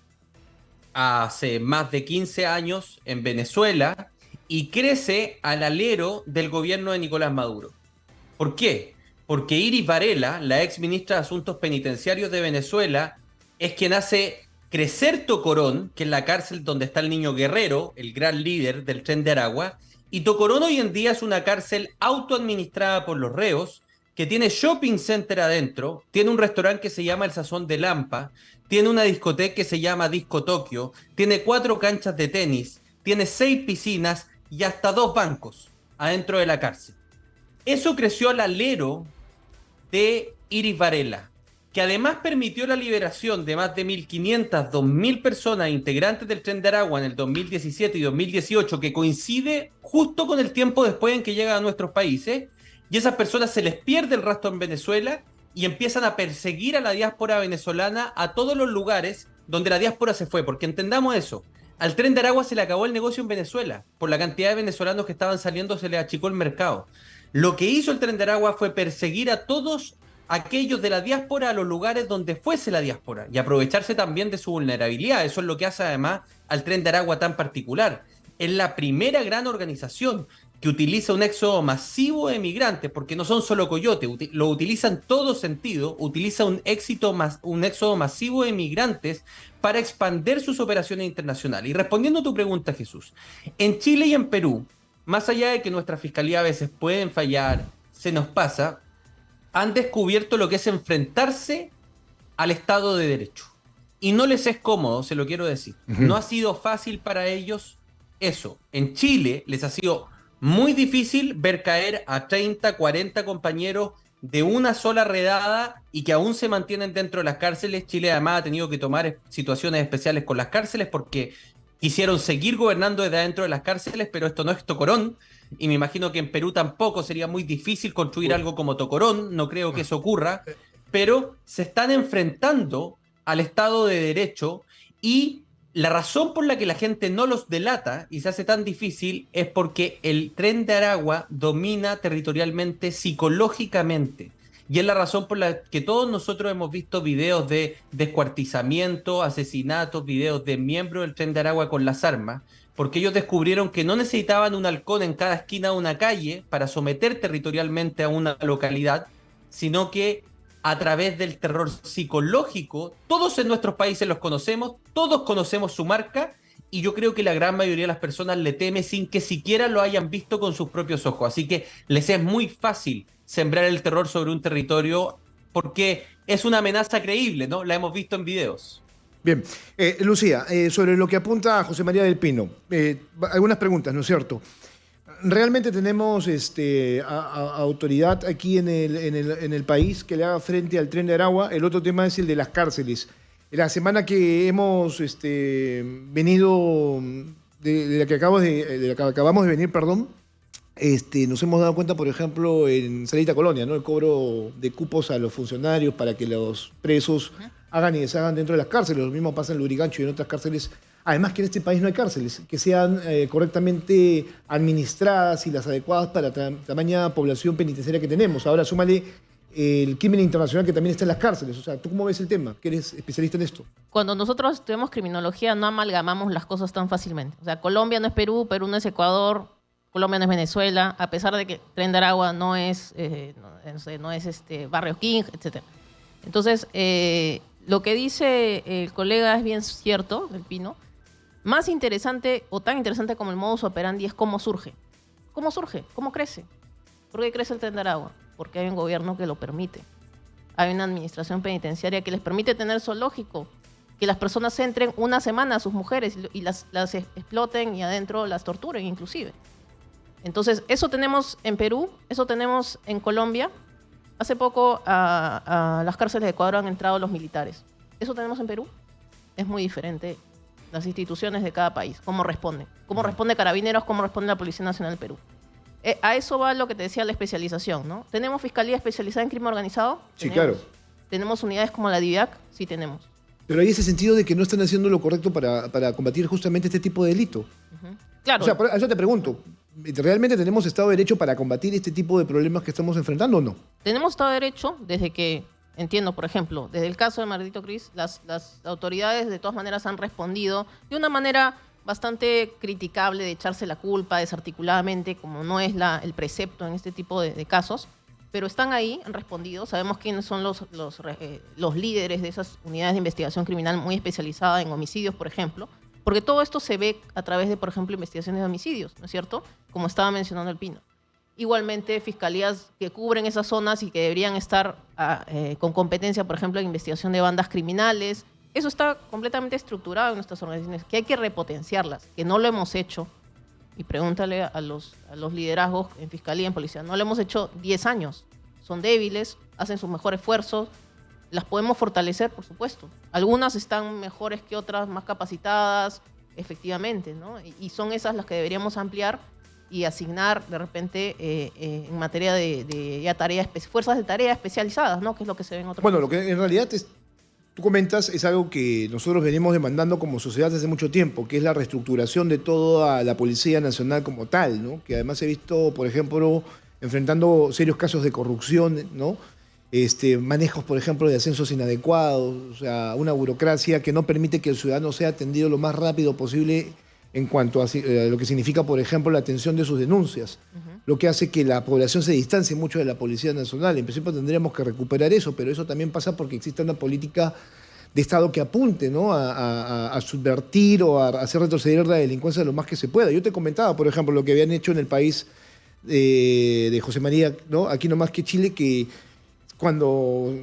hace más de 15 años en Venezuela y crece al alero del gobierno de Nicolás Maduro. ¿Por qué? Porque Iris Varela, la ex ministra de Asuntos Penitenciarios de Venezuela, es quien hace crecer Tocorón, que es la cárcel donde está el niño Guerrero, el gran líder del Tren de Aragua, y Tocorón hoy en día es una cárcel autoadministrada por los reos, que tiene shopping center adentro, tiene un restaurante que se llama El Sazón de Lampa, tiene una discoteca que se llama Disco Tokio, tiene 4 canchas de tenis, tiene 6 piscinas y hasta 2 bancos adentro de la cárcel. Eso creció al alero de Iris Varela, que además permitió la liberación de más de 1.500, 2.000 personas integrantes del Tren de Aragua en el 2017 y 2018, que coincide justo con el tiempo después en que llegan a nuestros países, y esas personas se les pierde el rastro en Venezuela y empiezan a perseguir a la diáspora venezolana a todos los lugares donde la diáspora se fue, porque entendamos eso. Al Tren de Aragua se le acabó el negocio en Venezuela. Por la cantidad de venezolanos que estaban saliendo se le achicó el mercado. Lo que hizo el Tren de Aragua fue perseguir a todos aquellos de la diáspora a los lugares donde fuese la diáspora y aprovecharse también de su vulnerabilidad. Eso es lo que hace además al Tren de Aragua tan particular. Es la primera gran organización que utiliza un éxodo masivo de migrantes, porque no son solo coyotes, lo utiliza en todo sentido, utiliza un éxodo masivo de migrantes para expandir sus operaciones internacionales. Y respondiendo a tu pregunta, Jesús, en Chile y en Perú, más allá de que nuestra fiscalía a veces pueden fallar, se nos pasa, han descubierto lo que es enfrentarse al Estado de Derecho. Y no les es cómodo, se lo quiero decir. No ha sido fácil para ellos eso. En Chile les ha sido muy difícil ver caer a 30, 40 compañeros de una sola redada y que aún se mantienen dentro de las cárceles. Chile además ha tenido que tomar situaciones especiales con las cárceles porque quisieron seguir gobernando desde adentro de las cárceles, pero esto no es Tocorón. Y me imagino que en Perú tampoco sería muy difícil construir algo como Tocorón. No creo que eso ocurra. Pero se están enfrentando al Estado de Derecho y la razón por la que la gente no los delata y se hace tan difícil es porque el Tren de Aragua domina territorialmente, psicológicamente. Y es la razón por la que todos nosotros hemos visto videos de descuartizamiento, asesinatos, videos de miembros del Tren de Aragua con las armas, porque ellos descubrieron que no necesitaban un halcón en cada esquina de una calle para someter territorialmente a una localidad, sino que a través del terror psicológico, todos en nuestros países los conocemos, todos conocemos su marca, y yo creo que la gran mayoría de las personas le teme sin que siquiera lo hayan visto con sus propios ojos. Así que les es muy fácil sembrar el terror sobre un territorio porque es una amenaza creíble, ¿no? La hemos visto en videos. Bien, Lucía, sobre lo que apunta José María del Pino, algunas preguntas, ¿no es cierto? ¿Realmente tenemos autoridad aquí en el país que le haga frente al Tren de Aragua? El otro tema es el de las cárceles. La semana que hemos venido, de la que acabamos de venir, perdón, nos hemos dado cuenta, por ejemplo, en Salita Colonia, ¿no? El cobro de cupos a los funcionarios para que los presos hagan y deshagan dentro de las cárceles. Lo mismo pasa en Lurigancho y en otras cárceles. Además que en este país no hay cárceles que sean correctamente administradas y las adecuadas para la tamaña población penitenciaria que tenemos. Ahora súmale el crimen internacional que también está en las cárceles. O sea, ¿tú cómo ves el tema? Que eres especialista en esto. Cuando nosotros estudiamos criminología no amalgamamos las cosas tan fácilmente. O sea, Colombia no es Perú, Perú no es Ecuador, Colombia no es Venezuela, a pesar de que Tren de Aragua no es Barrio King, etc. Entonces, lo que dice el colega es bien cierto, el Pino. Más interesante o tan interesante como el modus operandi es cómo surge. ¿Cómo surge? ¿Cómo crece? ¿Por qué crece el Tren de Aragua? Porque hay un gobierno que lo permite. Hay una administración penitenciaria que les permite tener zoológico, que las personas entren una semana a sus mujeres y las exploten y adentro las torturen inclusive. Entonces, eso tenemos en Perú, eso tenemos en Colombia. Hace poco a las cárceles de Ecuador han entrado los militares. ¿Eso tenemos en Perú? Es muy diferente las instituciones de cada país, cómo responden. Cómo responde Carabineros, cómo responde la Policía Nacional del Perú. A eso va lo que te decía la especialización, ¿no? ¿Tenemos fiscalía especializada en crimen organizado? Sí, Tenemos. claro. ¿Tenemos unidades como la DIVIAC? Sí tenemos. Pero hay ese sentido de que no están haciendo lo correcto para combatir justamente este tipo de delito. Claro. O sea, a eso te pregunto, ¿realmente tenemos Estado de Derecho para combatir este tipo de problemas que estamos enfrentando o no? Tenemos Estado de Derecho desde que, entiendo, por ejemplo, desde el caso de Mardito Cris, las autoridades de todas maneras han respondido de una manera bastante criticable de echarse la culpa desarticuladamente, como no es el precepto en este tipo de casos, pero están ahí, han respondido. Sabemos quiénes son los líderes de esas unidades de investigación criminal muy especializada en homicidios, por ejemplo, porque todo esto se ve a través de, por ejemplo, investigaciones de homicidios, ¿no es cierto? Como estaba mencionando el Pino. Igualmente, fiscalías que cubren esas zonas y que deberían estar con competencia, por ejemplo, en investigación de bandas criminales. Eso está completamente estructurado en nuestras organizaciones, que hay que repotenciarlas, que no lo hemos hecho. Y pregúntale a los liderazgos en fiscalía, en policía. No lo hemos hecho 10 años. Son débiles, hacen sus mejores esfuerzos. Las podemos fortalecer, por supuesto. Algunas están mejores que otras, más capacitadas, efectivamente, ¿no? Y son esas las que deberíamos ampliar y asignar de repente en materia de ya tareas, fuerzas de tarea especializadas, ¿no? Que es lo que se ve en otros Bueno, países. lo que en realidad tú comentas es algo que nosotros venimos demandando como sociedad desde hace mucho tiempo, que es la reestructuración de toda la Policía Nacional como tal, ¿no? Que además he visto, por ejemplo, enfrentando serios casos de corrupción, ¿no? Manejos, por ejemplo, de ascensos inadecuados, o sea, una burocracia que no permite que el ciudadano sea atendido lo más rápido posible en cuanto a lo que significa, por ejemplo, la atención de sus denuncias, lo que hace que la población se distancie mucho de la Policía Nacional. En principio tendríamos que recuperar eso, pero eso también pasa porque existe una política de Estado que apunte, ¿no? a subvertir o a hacer retroceder la delincuencia lo más que se pueda. Yo te comentaba, por ejemplo, lo que habían hecho en el país de José María, ¿no? Aquí nomás que Chile, que cuando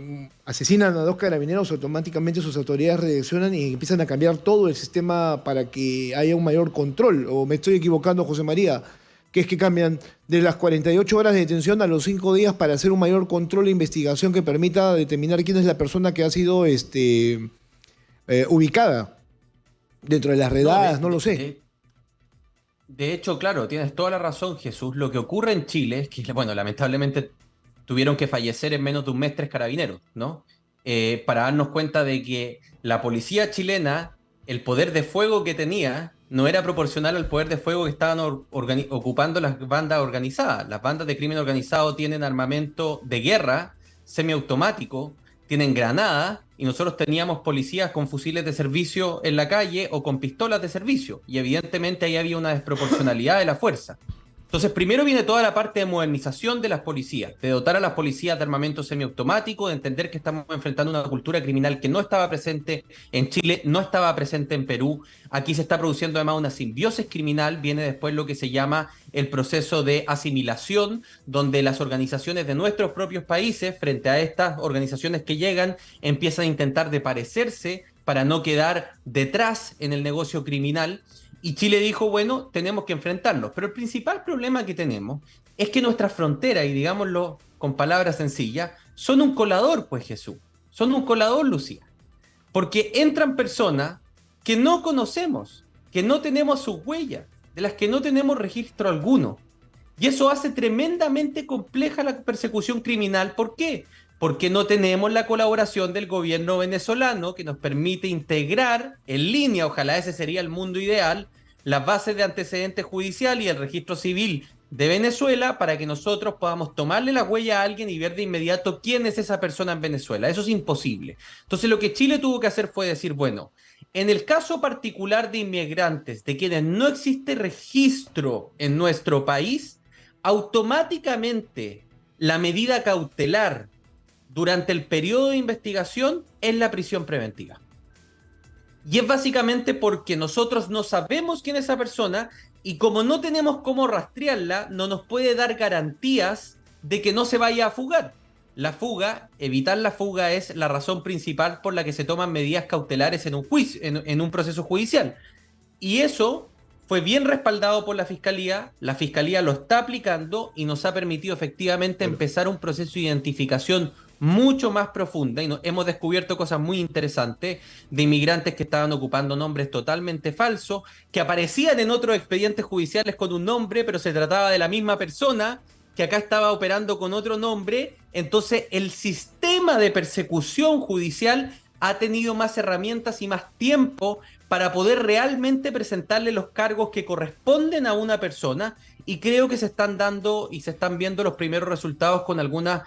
asesinan a 2 carabineros, automáticamente sus autoridades reaccionan y empiezan a cambiar todo el sistema para que haya un mayor control. ¿O me estoy equivocando, José María? Que es que cambian de las 48 horas de detención a los 5 días para hacer un mayor control e investigación que permita determinar quién es la persona que ha sido ubicada dentro de las redadas, no lo sé. De hecho, claro, tienes toda la razón, Jesús. Lo que ocurre en Chile es que, bueno, lamentablemente tuvieron que fallecer en menos de un mes 3 carabineros, ¿no? Para darnos cuenta de que la policía chilena, el poder de fuego que tenía, no era proporcional al poder de fuego que estaban ocupando las bandas organizadas. Las bandas de crimen organizado tienen armamento de guerra semiautomático, tienen granadas, y nosotros teníamos policías con fusiles de servicio en la calle o con pistolas de servicio. Y evidentemente ahí había una desproporcionalidad de la fuerza. Entonces, primero viene toda la parte de modernización de las policías, de dotar a las policías de armamento semiautomático, de entender que estamos enfrentando una cultura criminal que no estaba presente en Chile, no estaba presente en Perú. Aquí se está produciendo además una simbiosis criminal. Viene después lo que se llama el proceso de asimilación, donde las organizaciones de nuestros propios países, frente a estas organizaciones que llegan, empiezan a intentar de parecerse para no quedar detrás en el negocio criminal. Y Chile dijo, bueno, tenemos que enfrentarlos. Pero el principal problema que tenemos es que nuestras fronteras, y digámoslo con palabras sencillas, son un colador, pues Jesús. Son un colador, Lucía. Porque entran personas que no conocemos, que no tenemos sus huellas, de las que no tenemos registro alguno. Y eso hace tremendamente compleja la persecución criminal. ¿Por qué? Porque no tenemos la colaboración del gobierno venezolano que nos permite integrar en línea, ojalá ese sería el mundo ideal, las bases de antecedentes judicial y el registro civil de Venezuela para que nosotros podamos tomarle la huella a alguien y ver de inmediato quién es esa persona en Venezuela. Eso es imposible. Entonces lo que Chile tuvo que hacer fue decir, bueno, en el caso particular de inmigrantes, de quienes no existe registro en nuestro país, automáticamente la medida cautelar durante el periodo de investigación es la prisión preventiva. Y es básicamente porque nosotros no sabemos quién es esa persona y como no tenemos cómo rastrearla, no nos puede dar garantías de que no se vaya a fugar. La fuga, evitar la fuga es la razón principal por la que se toman medidas cautelares en un juicio, en un proceso judicial. Y eso fue bien respaldado por la Fiscalía lo está aplicando y nos ha permitido efectivamente empezar un proceso de identificación mucho más profunda y hemos descubierto cosas muy interesantes de inmigrantes que estaban ocupando nombres totalmente falsos, que aparecían en otros expedientes judiciales con un nombre, pero se trataba de la misma persona que acá estaba operando con otro nombre. Entonces, el sistema de persecución judicial ha tenido más herramientas y más tiempo para poder realmente presentarle los cargos que corresponden a una persona, y creo que se están dando y se están viendo los primeros resultados con algunas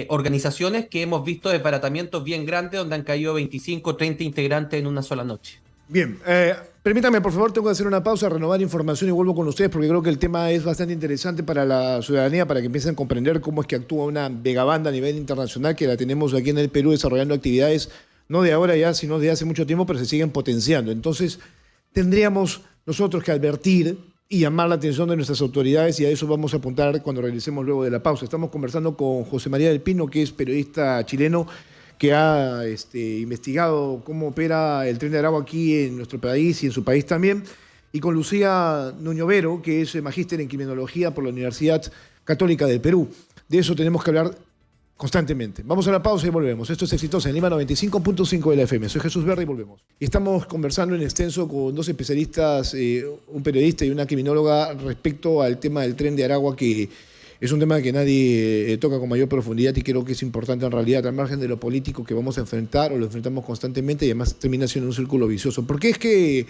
organizaciones que hemos visto desbaratamientos bien grandes donde han caído 25 30 integrantes en una sola noche. Bien, permítame, por favor, tengo que hacer una pausa, renovar información y vuelvo con ustedes porque creo que el tema es bastante interesante para la ciudadanía, para que empiecen a comprender cómo es que actúa una megabanda a nivel internacional, que la tenemos aquí en el Perú desarrollando actividades no de ahora ya, sino de hace mucho tiempo, pero se siguen potenciando. Entonces, tendríamos nosotros que advertir y llamar la atención de nuestras autoridades, y a eso vamos a apuntar cuando regresemos luego de la pausa. Estamos conversando con José María del Pino, que es periodista chileno, que ha investigado cómo opera el Tren de Aragua aquí en nuestro país y en su país también, y con Lucía Nuño Vero, que es magíster en criminología por la Universidad Católica del Perú. De eso tenemos que hablar constantemente. Vamos a la pausa y volvemos. Esto es Exitosa en Lima 95.5 de la FM. Soy Jesús Verde y volvemos. Y estamos conversando en extenso con dos especialistas, un periodista y una criminóloga, respecto al tema del Tren de Aragua, que es un tema que nadie toca con mayor profundidad y creo que es importante en realidad, al margen de lo político que vamos a enfrentar o lo enfrentamos constantemente, y además termina siendo un círculo vicioso. ¿Por qué es que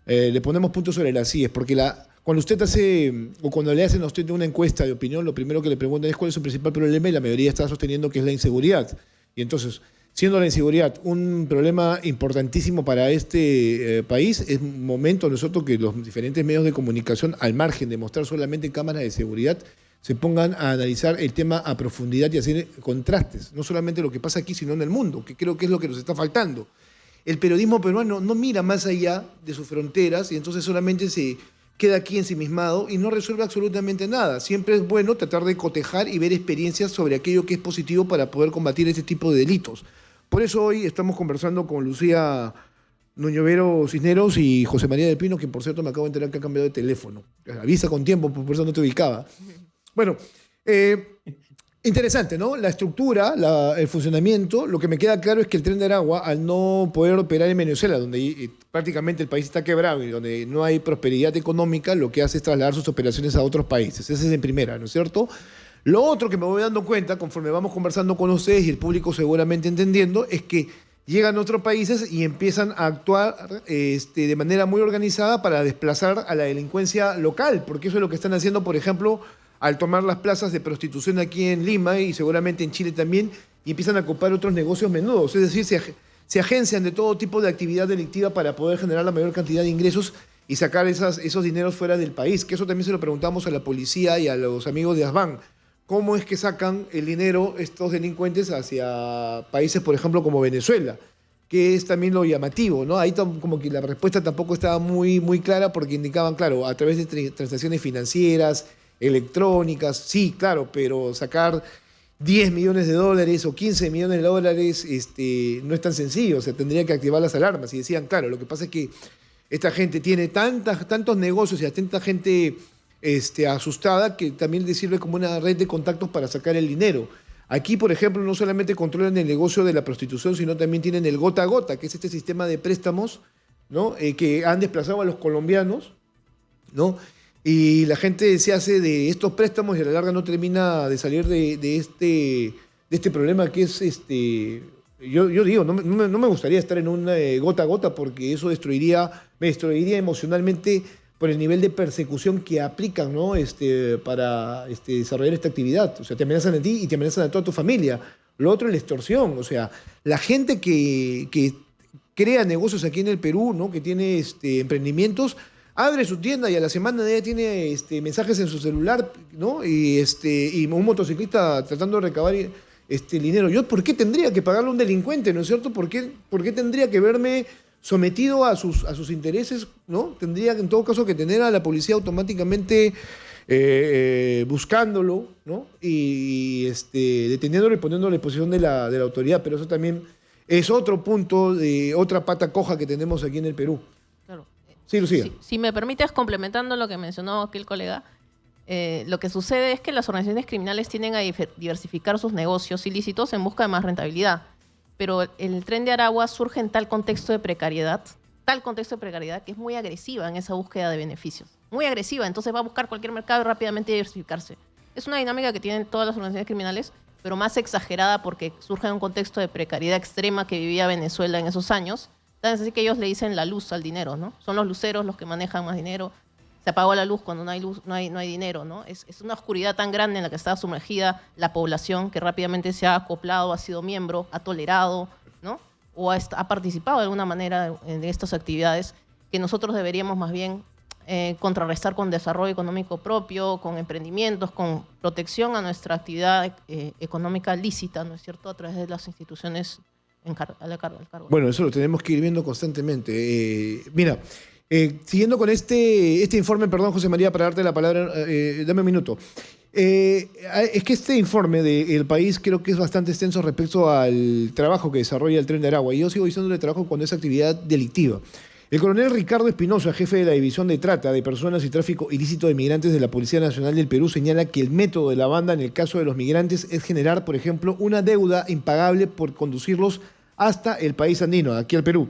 le ponemos puntos sobre las IES? Porque cuando usted hace, o cuando le hacen a usted una encuesta de opinión, lo primero que le preguntan es cuál es su principal problema, y la mayoría está sosteniendo que es la inseguridad. Y entonces, siendo la inseguridad un problema importantísimo para este país, es momento nosotros que los diferentes medios de comunicación, al margen de mostrar solamente cámaras de seguridad, se pongan a analizar el tema a profundidad y hacer contrastes, no solamente lo que pasa aquí, sino en el mundo, que creo que es lo que nos está faltando. El periodismo peruano no mira más allá de sus fronteras y entonces solamente se queda aquí ensimismado y no resuelve absolutamente nada. Siempre es bueno tratar de cotejar y ver experiencias sobre aquello que es positivo para poder combatir este tipo de delitos. Por eso hoy estamos conversando con Lucía Nuño Vero Cisneros y José María del Pino, que por cierto me acabo de enterar que ha cambiado de teléfono. Avisa con tiempo, por eso no te ubicaba. Bueno, interesante, ¿no? La estructura, el funcionamiento. Lo que me queda claro es que el Tren de Aragua, al no poder operar en Venezuela, donde prácticamente el país está quebrado y donde no hay prosperidad económica, lo que hace es trasladar sus operaciones a otros países. Ese es en primera, ¿no es cierto? Lo otro que me voy dando cuenta, conforme vamos conversando con ustedes y el público seguramente entendiendo, es que llegan a otros países y empiezan a actuar de manera muy organizada para desplazar a la delincuencia local, porque eso es lo que están haciendo, por ejemplo, al tomar las plazas de prostitución aquí en Lima y seguramente en Chile también, y empiezan a ocupar otros negocios menudos. Es decir, se agencian de todo tipo de actividad delictiva para poder generar la mayor cantidad de ingresos y sacar esos dineros fuera del país. Que eso también se lo preguntamos a la policía y a los amigos de ASBAN. ¿Cómo es que sacan el dinero estos delincuentes hacia países, por ejemplo, como Venezuela? Que es también lo llamativo, ¿no? Ahí como que la respuesta tampoco estaba muy, muy clara, porque indicaban, claro, a través de transacciones financieras, electrónicas, sí, claro, pero sacar 10 millones de dólares o 15 millones de dólares no es tan sencillo, o sea, tendría que activar las alarmas. Y decían, claro, lo que pasa es que esta gente tiene tantos negocios y tanta gente asustada, que también les sirve como una red de contactos para sacar el dinero. Aquí, por ejemplo, no solamente controlan el negocio de la prostitución, sino también tienen el gota a gota, que es este sistema de préstamos, ¿no? Que han desplazado a los colombianos, ¿no? Y la gente se hace de estos préstamos y a la larga no termina de salir de este problema que es yo digo, no me gustaría estar en un gota a gota, porque eso me destruiría emocionalmente por el nivel de persecución que aplican, ¿no? Para desarrollar esta actividad. O sea, te amenazan a ti y te amenazan a toda tu familia. Lo otro es la extorsión. O sea, la gente que crea negocios aquí en el Perú, ¿no? Que tiene emprendimientos, abre su tienda y a la semana ya tiene mensajes en su celular, ¿no? Y un motociclista tratando de recabar dinero. ¿Yo por qué tendría que pagarle a un delincuente, no es cierto? ¿Por qué tendría que verme sometido a sus intereses, ¿no? Tendría en todo caso que tener a la policía automáticamente buscándolo, ¿no? Y deteniéndolo y poniéndolo a disposición de la autoridad. Pero eso también es otro punto, de otra pata coja que tenemos aquí en el Perú. Claro. Sí, Lucía. Si me permites, complementando lo que mencionó aquí el colega, lo que sucede es que las organizaciones criminales tienden a diversificar sus negocios ilícitos en busca de más rentabilidad. Pero el Tren de Aragua surge en tal contexto de precariedad, que es muy agresiva en esa búsqueda de beneficios. Muy agresiva, entonces va a buscar cualquier mercado y rápidamente diversificarse. Es una dinámica que tienen todas las organizaciones criminales, pero más exagerada porque surge en un contexto de precariedad extrema que vivía Venezuela en esos años. Entonces, así que ellos le dicen la luz al dinero, ¿no? Son los luceros los que manejan más dinero. Se apagó la luz cuando no hay luz, no hay dinero, ¿no? Es una oscuridad tan grande en la que está sumergida la población que rápidamente se ha acoplado, ha sido miembro, ha tolerado, ¿no? O ha participado de alguna manera en estas actividades que nosotros deberíamos más bien contrarrestar con desarrollo económico propio, con emprendimientos, con protección a nuestra actividad económica lícita, ¿no es cierto?, a través de las instituciones al cargo. Bueno, eso lo tenemos que ir viendo constantemente. Mira, siguiendo con este informe, perdón, José María, para darte la palabra, dame un minuto. Es que este informe del país creo que es bastante extenso respecto al trabajo que desarrolla el Tren de Aragua. Y yo sigo diciéndole trabajo cuando es actividad delictiva. El coronel Ricardo Espinosa, jefe de la División de Trata de Personas y Tráfico Ilícito de Migrantes de la Policía Nacional del Perú, señala que el método de la banda en el caso de los migrantes es generar, por ejemplo, una deuda impagable por conducirlos hasta el país andino, aquí al Perú.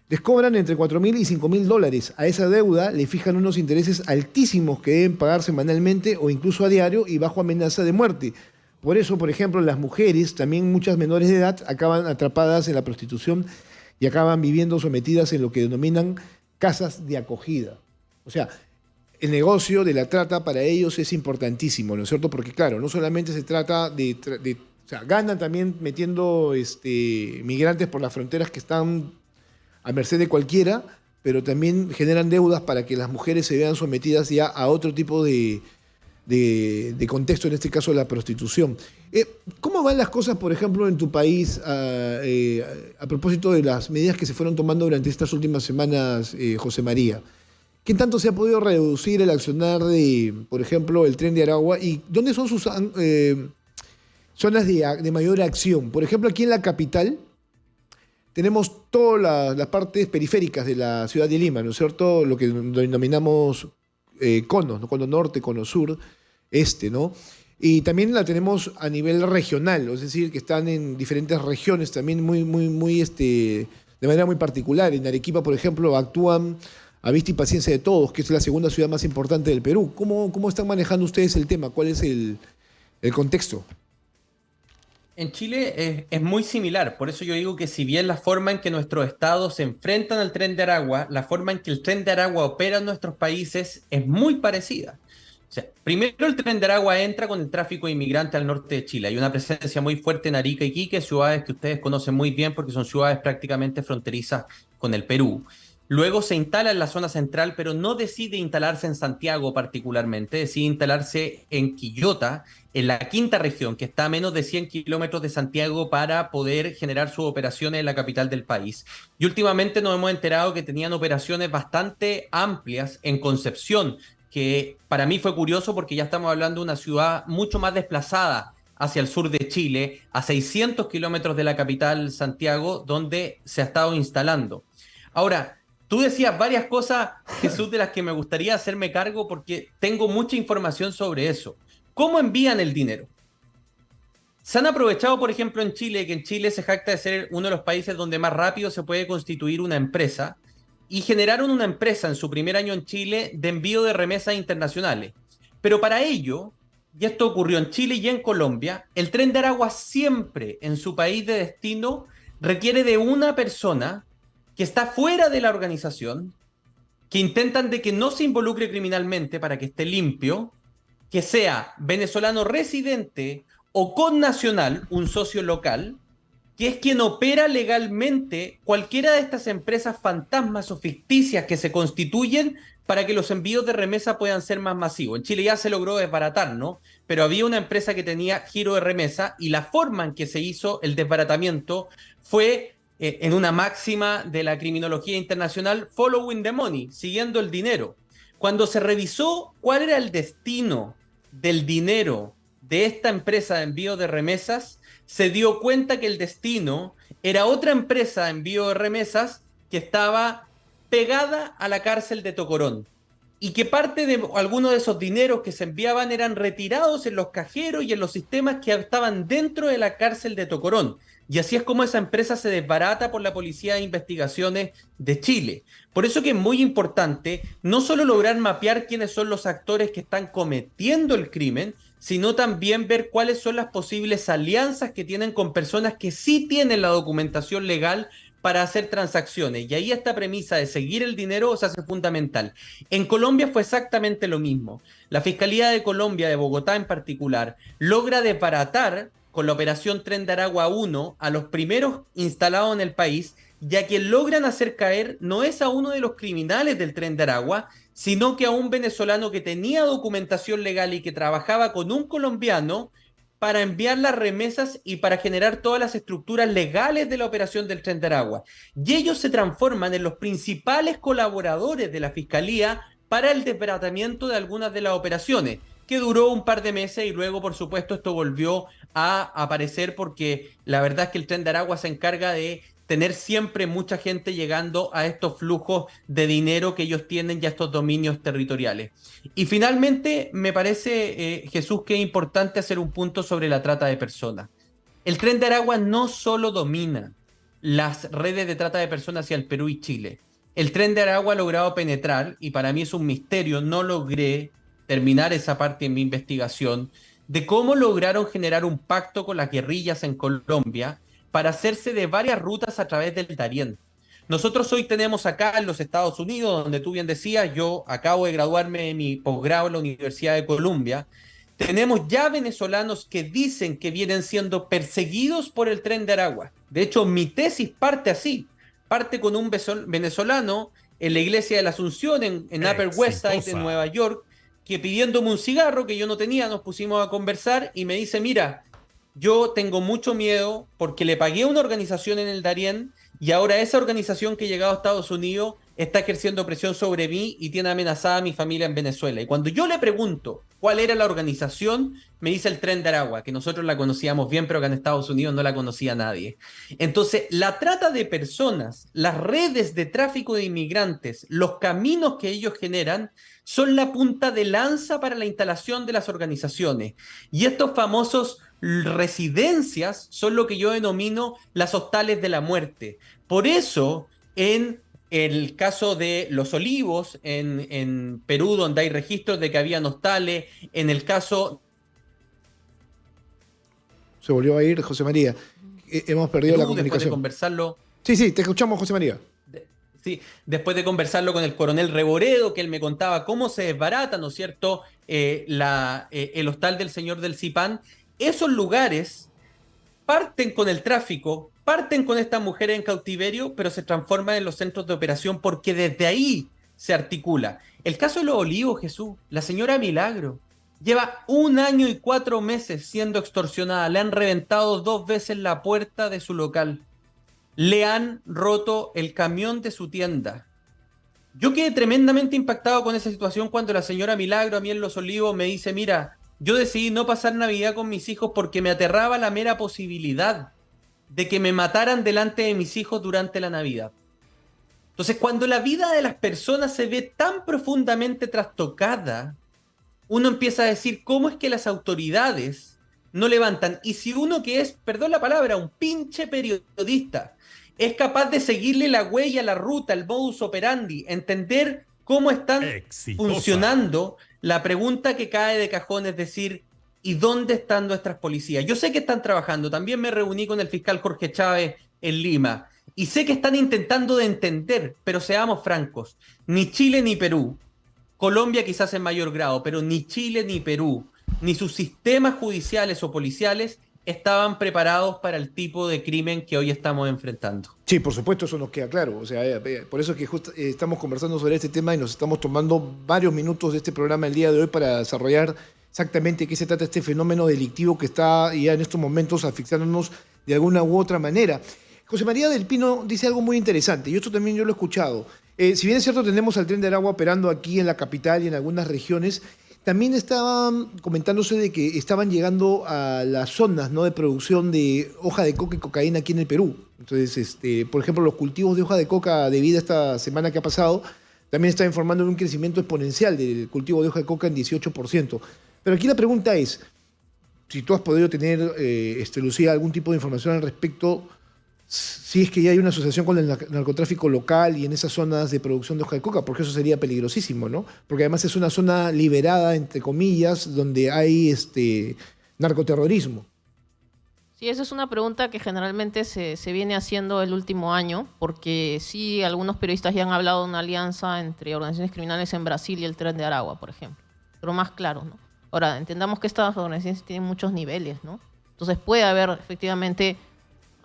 Les cobran entre 4.000 y 5.000 dólares. A esa deuda le fijan unos intereses altísimos que deben pagar semanalmente o incluso a diario y bajo amenaza de muerte. Por eso, por ejemplo, las mujeres, también muchas menores de edad, acaban atrapadas en la prostitución y acaban viviendo sometidas en lo que denominan casas de acogida. O sea, el negocio de la trata para ellos es importantísimo, ¿no es cierto? Porque claro, no solamente se trata o sea, ganan también metiendo migrantes por las fronteras que están a merced de cualquiera, pero también generan deudas para que las mujeres se vean sometidas ya a otro tipo de contexto, en este caso la prostitución. ¿Cómo van las cosas, por ejemplo, en tu país a propósito de las medidas que se fueron tomando durante estas últimas semanas, José María? ¿Qué tanto se ha podido reducir el accionar de, por ejemplo, el Tren de Aragua? ¿Y dónde son sus zonas de mayor acción? Por ejemplo, aquí en la capital tenemos todas las partes periféricas de la ciudad de Lima, ¿no es cierto? Lo que denominamos conos, ¿no? Cono norte, cono sur, ¿no? Y también la tenemos a nivel regional, es decir, que están en diferentes regiones también de manera muy particular. En Arequipa, por ejemplo, actúan a vista y paciencia de todos, que es la segunda ciudad más importante del Perú. ¿Cómo están manejando ustedes el tema? ¿Cuál es el contexto? En Chile es muy similar, por eso yo digo que si bien la forma en que nuestros estados se enfrentan al Tren de Aragua, la forma en que el Tren de Aragua opera en nuestros países es muy parecida. O sea, primero el Tren de Aragua entra con el tráfico de inmigrantes al norte de Chile. Hay una presencia muy fuerte en Arica y Iquique, ciudades que ustedes conocen muy bien porque son ciudades prácticamente fronterizas con el Perú. Luego se instala en la zona central, pero no decide instalarse en Santiago particularmente, decide instalarse en Quillota, en la quinta región, que está a menos de 100 kilómetros de Santiago para poder generar sus operaciones en la capital del país. Y últimamente nos hemos enterado que tenían operaciones bastante amplias en Concepción, que para mí fue curioso porque ya estamos hablando de una ciudad mucho más desplazada hacia el sur de Chile, a 600 kilómetros de la capital Santiago, donde se ha estado instalando. Ahora, tú decías varias cosas, Jesús, de las que me gustaría hacerme cargo porque tengo mucha información sobre eso. ¿Cómo envían el dinero? Se han aprovechado, por ejemplo, en Chile, que en Chile se jacta de ser uno de los países donde más rápido se puede constituir una empresa, y generaron una empresa en su primer año en Chile de envío de remesas internacionales. Pero para ello, y esto ocurrió en Chile y en Colombia, el Tren de Aragua siempre en su país de destino requiere de una persona que está fuera de la organización, que intentan de que no se involucre criminalmente para que esté limpio, que sea venezolano residente o connacional, un socio local, que es quien opera legalmente cualquiera de estas empresas fantasmas o ficticias que se constituyen para que los envíos de remesa puedan ser más masivos. En Chile ya se logró desbaratar, ¿no? Pero había una empresa que tenía giro de remesa y la forma en que se hizo el desbaratamiento fue en una máxima de la criminología internacional, following the money, siguiendo el dinero. Cuando se revisó cuál era el destino del dinero de esta empresa de envío de remesas, se dio cuenta que el destino era otra empresa de envío de remesas que estaba pegada a la cárcel de Tocorón y que parte de algunos de esos dineros que se enviaban eran retirados en los cajeros y en los sistemas que estaban dentro de la cárcel de Tocorón. Y así es como esa empresa se desbarata por la Policía de Investigaciones de Chile. Por eso que es muy importante no solo lograr mapear quiénes son los actores que están cometiendo el crimen, sino también ver cuáles son las posibles alianzas que tienen con personas que sí tienen la documentación legal para hacer transacciones. Y ahí esta premisa de seguir el dinero se hace fundamental. En Colombia fue exactamente lo mismo. La Fiscalía de Colombia, de Bogotá en particular, logra desbaratar con la operación Tren de Aragua 1 a los primeros instalados en el país, y a quien logran hacer caer no es a uno de los criminales del Tren de Aragua, sino que a un venezolano que tenía documentación legal y que trabajaba con un colombiano para enviar las remesas y para generar todas las estructuras legales de la operación del Tren de Aragua. Y ellos se transforman en los principales colaboradores de la Fiscalía para el desbaratamiento de algunas de las operaciones, que duró un par de meses y luego, por supuesto, esto volvió a aparecer porque la verdad es que el Tren de Aragua se encarga de tener siempre mucha gente llegando a estos flujos de dinero que ellos tienen y a estos dominios territoriales. Y finalmente, me parece, Jesús, que es importante hacer un punto sobre la trata de personas. El Tren de Aragua no solo domina las redes de trata de personas hacia el Perú y Chile. El Tren de Aragua ha logrado penetrar, y para mí es un misterio, no logré terminar esa parte en mi investigación, de cómo lograron generar un pacto con las guerrillas en Colombia para hacerse de varias rutas a través del Darién. Nosotros hoy tenemos acá en los Estados Unidos, donde tú bien decías, yo acabo de graduarme de mi posgrado en la Universidad de Columbia, tenemos ya venezolanos que dicen que vienen siendo perseguidos por el Tren de Aragua. De hecho, mi tesis parte así, parte con un venezolano en la iglesia de la Asunción, en Upper West Side, en Nueva York, que pidiéndome un cigarro que yo no tenía, nos pusimos a conversar y me dice, mira, yo tengo mucho miedo porque le pagué a una organización en el Darién y ahora esa organización que ha llegado a Estados Unidos está ejerciendo presión sobre mí y tiene amenazada a mi familia en Venezuela. Y cuando yo le pregunto cuál era la organización, me dice el Tren de Aragua, que nosotros la conocíamos bien, pero que en Estados Unidos no la conocía nadie. Entonces, la trata de personas, las redes de tráfico de inmigrantes, los caminos que ellos generan, son la punta de lanza para la instalación de las organizaciones. Y estos famosos residencias son lo que yo denomino las hostales de la muerte. Por eso, en el caso de Los Olivos, en Perú, donde hay registros de que había hostales, en el caso... Se volvió a ir, José María. Hemos perdido Perú, la comunicación. después de conversarlo... Sí, te escuchamos, José María. Sí, después de conversarlo con el coronel Reboredo, que él me contaba cómo se desbarata, ¿no es cierto?, el hostal del señor del Cipán. Esos lugares parten con el tráfico, parten con estas mujeres en cautiverio, pero se transforman en los centros de operación porque desde ahí se articula. El caso de Los Olivos, Jesús, la señora Milagro, lleva 1 año y 4 meses siendo extorsionada. Le han reventado 2 veces la puerta de su local. Le han roto el camión de su tienda. Yo quedé tremendamente impactado con esa situación cuando la señora Milagro a mí en Los Olivos me dice, mira, yo decidí no pasar Navidad con mis hijos porque me aterraba la mera posibilidad de que me mataran delante de mis hijos durante la Navidad. Entonces, cuando la vida de las personas se ve tan profundamente trastocada, uno empieza a decir, ¿cómo es que las autoridades no levantan? Y si uno que es, perdón la palabra, un pinche periodista, es capaz de seguirle la huella, la ruta, el modus operandi, entender cómo están funcionando, la pregunta que cae de cajón es decir, ¿y dónde están nuestras policías? Yo sé que están trabajando, también me reuní con el fiscal Jorge Chávez en Lima, y sé que están intentando de entender, pero seamos francos, ni Chile ni Perú, Colombia quizás en mayor grado, pero ni Chile ni Perú, ni sus sistemas judiciales o policiales estaban preparados para el tipo de crimen que hoy estamos enfrentando. Sí, por supuesto, eso nos queda claro. O sea, por eso es que justo, estamos conversando sobre este tema y nos estamos tomando varios minutos de este programa el día de hoy para desarrollar exactamente de qué se trata este fenómeno delictivo que está ya en estos momentos asfixiándonos de alguna u otra manera. José María del Pino dice algo muy interesante, y esto también yo lo he escuchado. Si bien es cierto, tenemos al Tren de Aragua operando aquí en la capital y en algunas regiones, también estaban comentándose de que estaban llegando a las zonas, ¿no?, de producción de hoja de coca y cocaína aquí en el Perú. Entonces, por ejemplo, los cultivos de hoja de coca de vida esta semana que ha pasado también están informando de un crecimiento exponencial del cultivo de hoja de coca en 18%. Pero aquí la pregunta es, si tú has podido tener, Lucía, algún tipo de información al respecto, si es que ya hay una asociación con el narcotráfico local y en esas zonas de producción de hoja de coca, porque eso sería peligrosísimo, ¿no? Porque además es una zona liberada, entre comillas, donde hay narcoterrorismo. Sí, esa es una pregunta que generalmente se viene haciendo el último año, porque sí, algunos periodistas ya han hablado de una alianza entre organizaciones criminales en Brasil y el Tren de Aragua, por ejemplo. Pero más claro, ¿no? Ahora, entendamos que estas organizaciones tienen muchos niveles, ¿no? Entonces puede haber efectivamente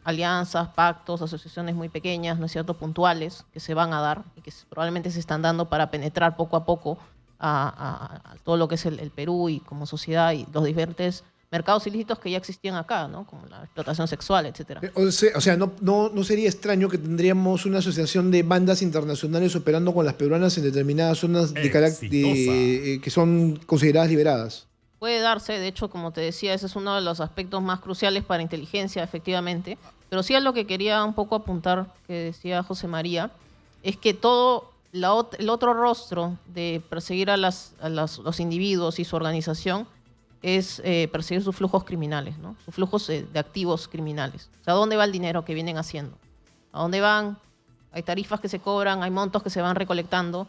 alianzas, pactos, asociaciones muy pequeñas, ¿no es cierto?, puntuales, que se van a dar y que probablemente se están dando para penetrar poco a poco a todo lo que es el Perú y como sociedad y los diferentes mercados ilícitos que ya existían acá, ¿no?, como la explotación sexual, etcétera. O sea, no sería extraño que tendríamos una asociación de bandas internacionales operando con las peruanas en determinadas zonas de que son consideradas liberadas. Puede darse, de hecho, como te decía, ese es uno de los aspectos más cruciales para inteligencia, efectivamente. Pero sí a lo que quería un poco apuntar, que decía José María, es que todo el otro rostro de perseguir a los individuos y su organización es perseguir sus flujos criminales, ¿no? Sus flujos de activos criminales. O sea, ¿a dónde va el dinero que vienen haciendo? ¿A dónde van? Hay tarifas que se cobran, hay montos que se van recolectando.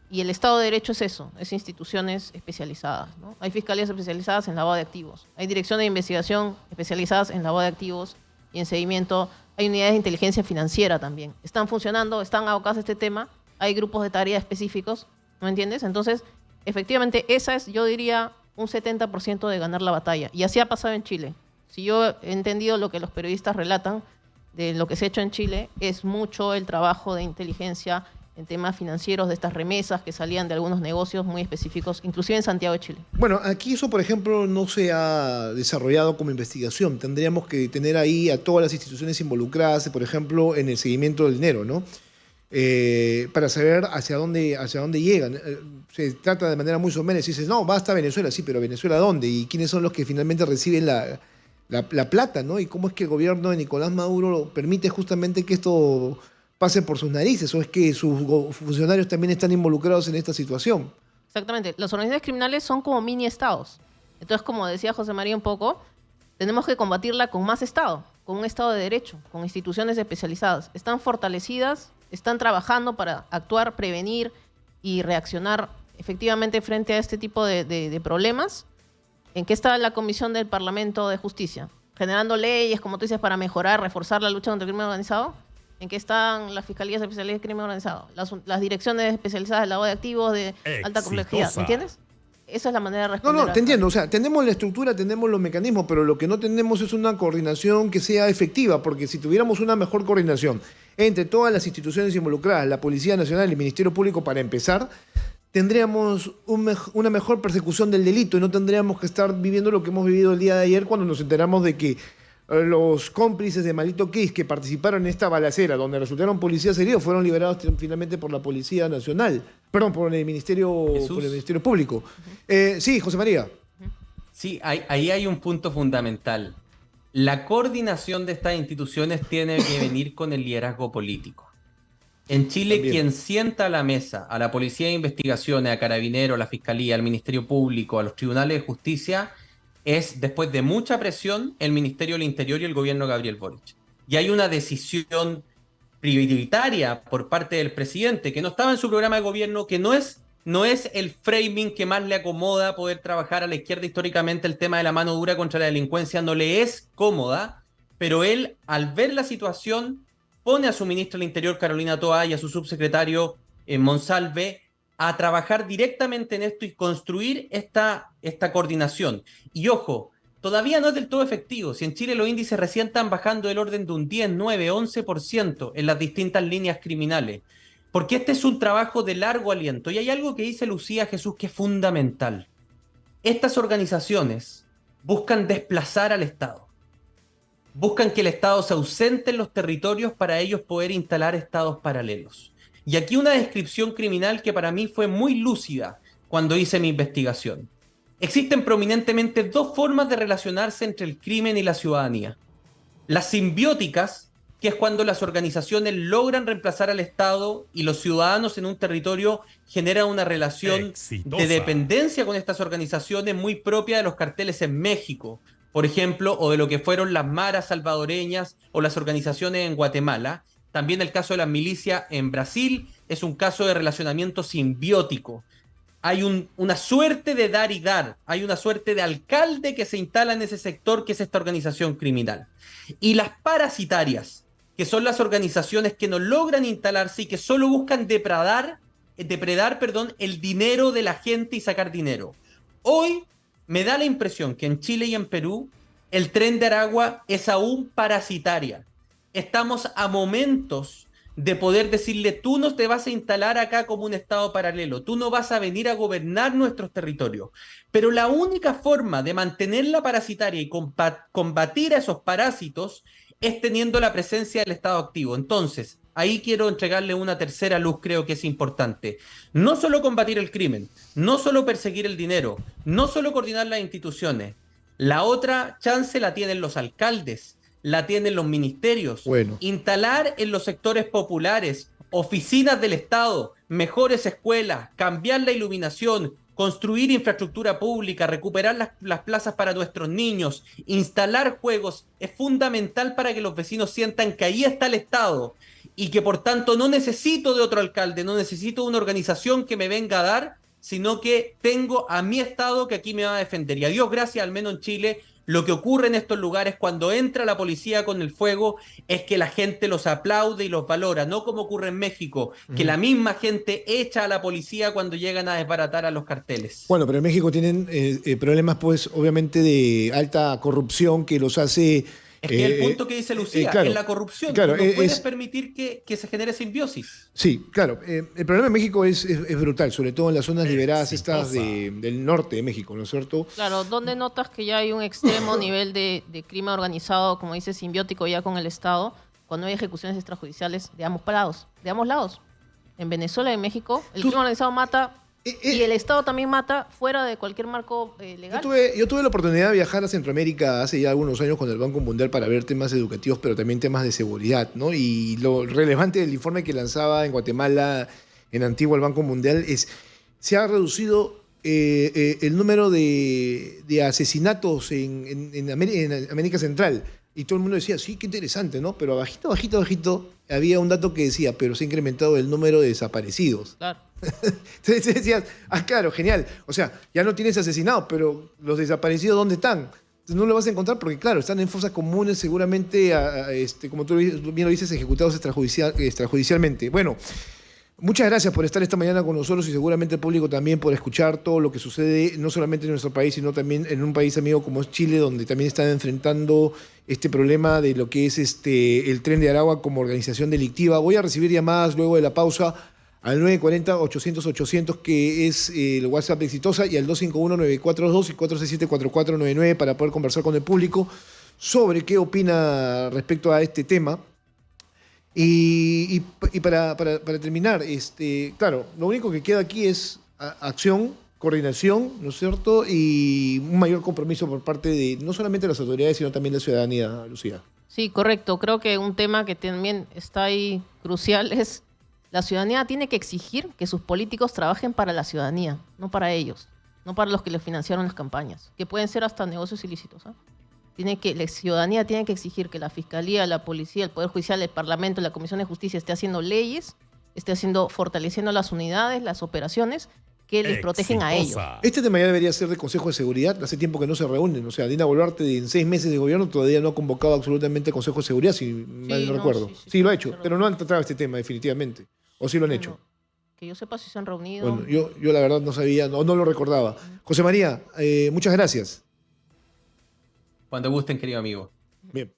Y el Estado de Derecho es eso, es instituciones especializadas, ¿no? Hay fiscalías especializadas en lavado de activos, hay direcciones de investigación especializadas en lavado de activos y en seguimiento, hay unidades de inteligencia financiera también. Están funcionando, están abocadas a este tema, hay grupos de tarea específicos, ¿no entiendes? Entonces, efectivamente, esa es, yo diría, un 70% de ganar la batalla. Y así ha pasado en Chile. Si yo he entendido lo que los periodistas relatan de lo que se ha hecho en Chile, es mucho el trabajo de inteligencia en temas financieros de estas remesas que salían de algunos negocios muy específicos, inclusive en Santiago de Chile. Bueno, aquí eso, por ejemplo, no se ha desarrollado como investigación. Tendríamos que tener ahí a todas las instituciones involucradas, por ejemplo, en el seguimiento del dinero, ¿no? Para saber hacia dónde llegan. Se trata de manera muy somera y dices, no, va hasta Venezuela, sí, pero ¿Venezuela dónde? ¿Y quiénes son los que finalmente reciben la plata, ¿no? ¿Y cómo es que el gobierno de Nicolás Maduro permite justamente que esto pase por sus narices? ¿O es que sus funcionarios también están involucrados en esta situación? Exactamente. Las organizaciones criminales son como mini estados. Entonces, como decía José María un poco, tenemos que combatirla con más Estado, con un Estado de Derecho, con instituciones especializadas. Están fortalecidas, están trabajando para actuar, prevenir y reaccionar efectivamente frente a este tipo de problemas. ¿En qué está la Comisión del Parlamento de Justicia? Generando leyes, como tú dices, para mejorar, reforzar la lucha contra el crimen organizado. ¿En qué están las fiscalías especiales de crimen organizado? Las direcciones especializadas de lavado de activos de alta complejidad, ¿me entiendes? Esa es la manera de responder. No, te entiendo. O sea, tenemos la estructura, tenemos los mecanismos, pero lo que no tenemos es una coordinación que sea efectiva, porque si tuviéramos una mejor coordinación entre todas las instituciones involucradas, la Policía Nacional y el Ministerio Público para empezar, tendríamos una mejor persecución del delito y no tendríamos que estar viviendo lo que hemos vivido el día de ayer cuando nos enteramos de que los cómplices de Malito Keys que participaron en esta balacera, donde resultaron policías heridos, fueron liberados finalmente por la Policía Nacional. Perdón, por el Ministerio Público. Sí, José María. Sí, ahí hay un punto fundamental. La coordinación de estas instituciones tiene que venir con el liderazgo político. En Chile, También. quien sienta a la mesa a la Policía de Investigaciones, a Carabineros, a la Fiscalía, al Ministerio Público, a los tribunales de justicia, es, después de mucha presión, el Ministerio del Interior y el gobierno de Gabriel Boric. Y hay una decisión prioritaria por parte del presidente, que no estaba en su programa de gobierno, que no es el framing que más le acomoda poder trabajar a la izquierda históricamente. El tema de la mano dura contra la delincuencia no le es cómoda, pero él, al ver la situación, pone a su ministra del Interior, Carolina Toá, y a su subsecretario Monsalve a trabajar directamente en esto y construir esta coordinación. Y ojo, todavía no es del todo efectivo. Si en Chile los índices recién están bajando del orden de un 10, 9, 11% en las distintas líneas criminales. Porque este es un trabajo de largo aliento. Y hay algo que dice Lucía Jesús que es fundamental. Estas organizaciones buscan desplazar al Estado. Buscan que el Estado se ausente en los territorios para ellos poder instalar estados paralelos. Y aquí una descripción criminal que para mí fue muy lúcida cuando hice mi investigación. Existen prominentemente dos formas de relacionarse entre el crimen y la ciudadanía. Las simbióticas, que es cuando las organizaciones logran reemplazar al Estado y los ciudadanos en un territorio generan una relación de dependencia con estas organizaciones muy propia de los carteles en México, por ejemplo, o de lo que fueron las maras salvadoreñas o las organizaciones en Guatemala. También el caso de las milicias en Brasil es un caso de relacionamiento simbiótico. Hay una suerte de dar y dar, hay una suerte de alcalde que se instala en ese sector que es esta organización criminal. Y las parasitarias, que son las organizaciones que no logran instalarse y que solo buscan depredar, el dinero de la gente y sacar dinero. Hoy me da la impresión que en Chile y en Perú el Tren de Aragua es aún parasitaria. Estamos a momentos de poder decirle, tú no te vas a instalar acá como un estado paralelo, tú no vas a venir a gobernar nuestros territorios. Pero la única forma de mantener la parasitaria y combatir a esos parásitos es teniendo la presencia del Estado activo. Entonces, ahí quiero entregarle una tercera luz, creo que es importante. No solo combatir el crimen, no solo perseguir el dinero, no solo coordinar las instituciones. La otra chance la tienen los alcaldes, la tienen los ministerios. Bueno. Instalar en los sectores populares oficinas del Estado, mejores escuelas, cambiar la iluminación, construir infraestructura pública, recuperar las plazas para nuestros niños, instalar juegos, es fundamental para que los vecinos sientan que ahí está el Estado y que por tanto no necesito de otro alcalde, no necesito una organización que me venga a dar, sino que tengo a mi Estado que aquí me va a defender. Y a Dios gracias, al menos en Chile, lo que ocurre en estos lugares cuando entra la policía con el fuego es que la gente los aplaude y los valora, no como ocurre en México, que la misma gente echa a la policía cuando llegan a desbaratar a los carteles. Bueno, pero en México tienen problemas, pues, obviamente de alta corrupción que los hace... Es que el punto que dice Lucía claro, es la corrupción. claro, no puedes permitir que se genere simbiosis. Sí, claro. El problema en México es brutal, sobre todo en las zonas liberadas estas del norte de México, ¿no es cierto? Claro, donde notas que ya hay un extremo nivel de crimen organizado, como dice, simbiótico ya con el Estado, cuando hay ejecuciones extrajudiciales de ambos lados. En Venezuela y en México, el crimen organizado mata y el Estado también mata fuera de cualquier marco legal. Yo tuve la oportunidad de viajar a Centroamérica hace ya algunos años con el Banco Mundial para ver temas educativos, pero también temas de seguridad, ¿no? Y lo relevante del informe que lanzaba en Guatemala, en Antigua, el Banco Mundial, se ha reducido el número de asesinatos en América Central. Y todo el mundo decía, sí, qué interesante, ¿no? Pero bajito, había un dato que decía, pero se ha incrementado el número de desaparecidos. Claro. Entonces decías, claro, genial. O sea, ya no tienes asesinados, pero los desaparecidos, ¿dónde están? Entonces no los vas a encontrar porque, claro, están en fosas comunes seguramente, como tú bien lo dices, ejecutados extrajudicialmente. Bueno, muchas gracias por estar esta mañana con nosotros y seguramente el público también por escuchar todo lo que sucede, no solamente en nuestro país, sino también en un país amigo como es Chile, donde también están enfrentando este problema de lo que es el Tren de Aragua como organización delictiva. Voy a recibir llamadas luego de la pausa al 940-800-800, que es el WhatsApp de Exitosa, y al 251-9422 y 467-4499 para poder conversar con el público sobre qué opina respecto a este tema. Y para terminar, claro, lo único que queda aquí es acción, coordinación, ¿no es cierto? Y un mayor compromiso por parte de no solamente las autoridades, sino también de la ciudadanía, Lucía. Sí, correcto. Creo que un tema que también está ahí crucial es la ciudadanía tiene que exigir que sus políticos trabajen para la ciudadanía, no para ellos, no para los que les financiaron las campañas, que pueden ser hasta negocios ilícitos, ¿eh? La ciudadanía tiene que exigir que la Fiscalía, la Policía, el Poder Judicial, el Parlamento, la Comisión de Justicia esté haciendo leyes, fortaleciendo las unidades, las operaciones que les protegen a ellos. Este tema ya debería ser de Consejo de Seguridad. Hace tiempo que no se reúnen. O sea, Dina Boluarte en 6 meses de gobierno todavía no ha convocado absolutamente Consejo de Seguridad, si mal no recuerdo. Sí, lo ha hecho, pero no han tratado este tema definitivamente. ¿O sí lo han hecho? Que yo sepa si se han reunido. Bueno, yo la verdad no sabía, no lo recordaba. José María, muchas gracias. Cuando gusten, querido amigo. Bien.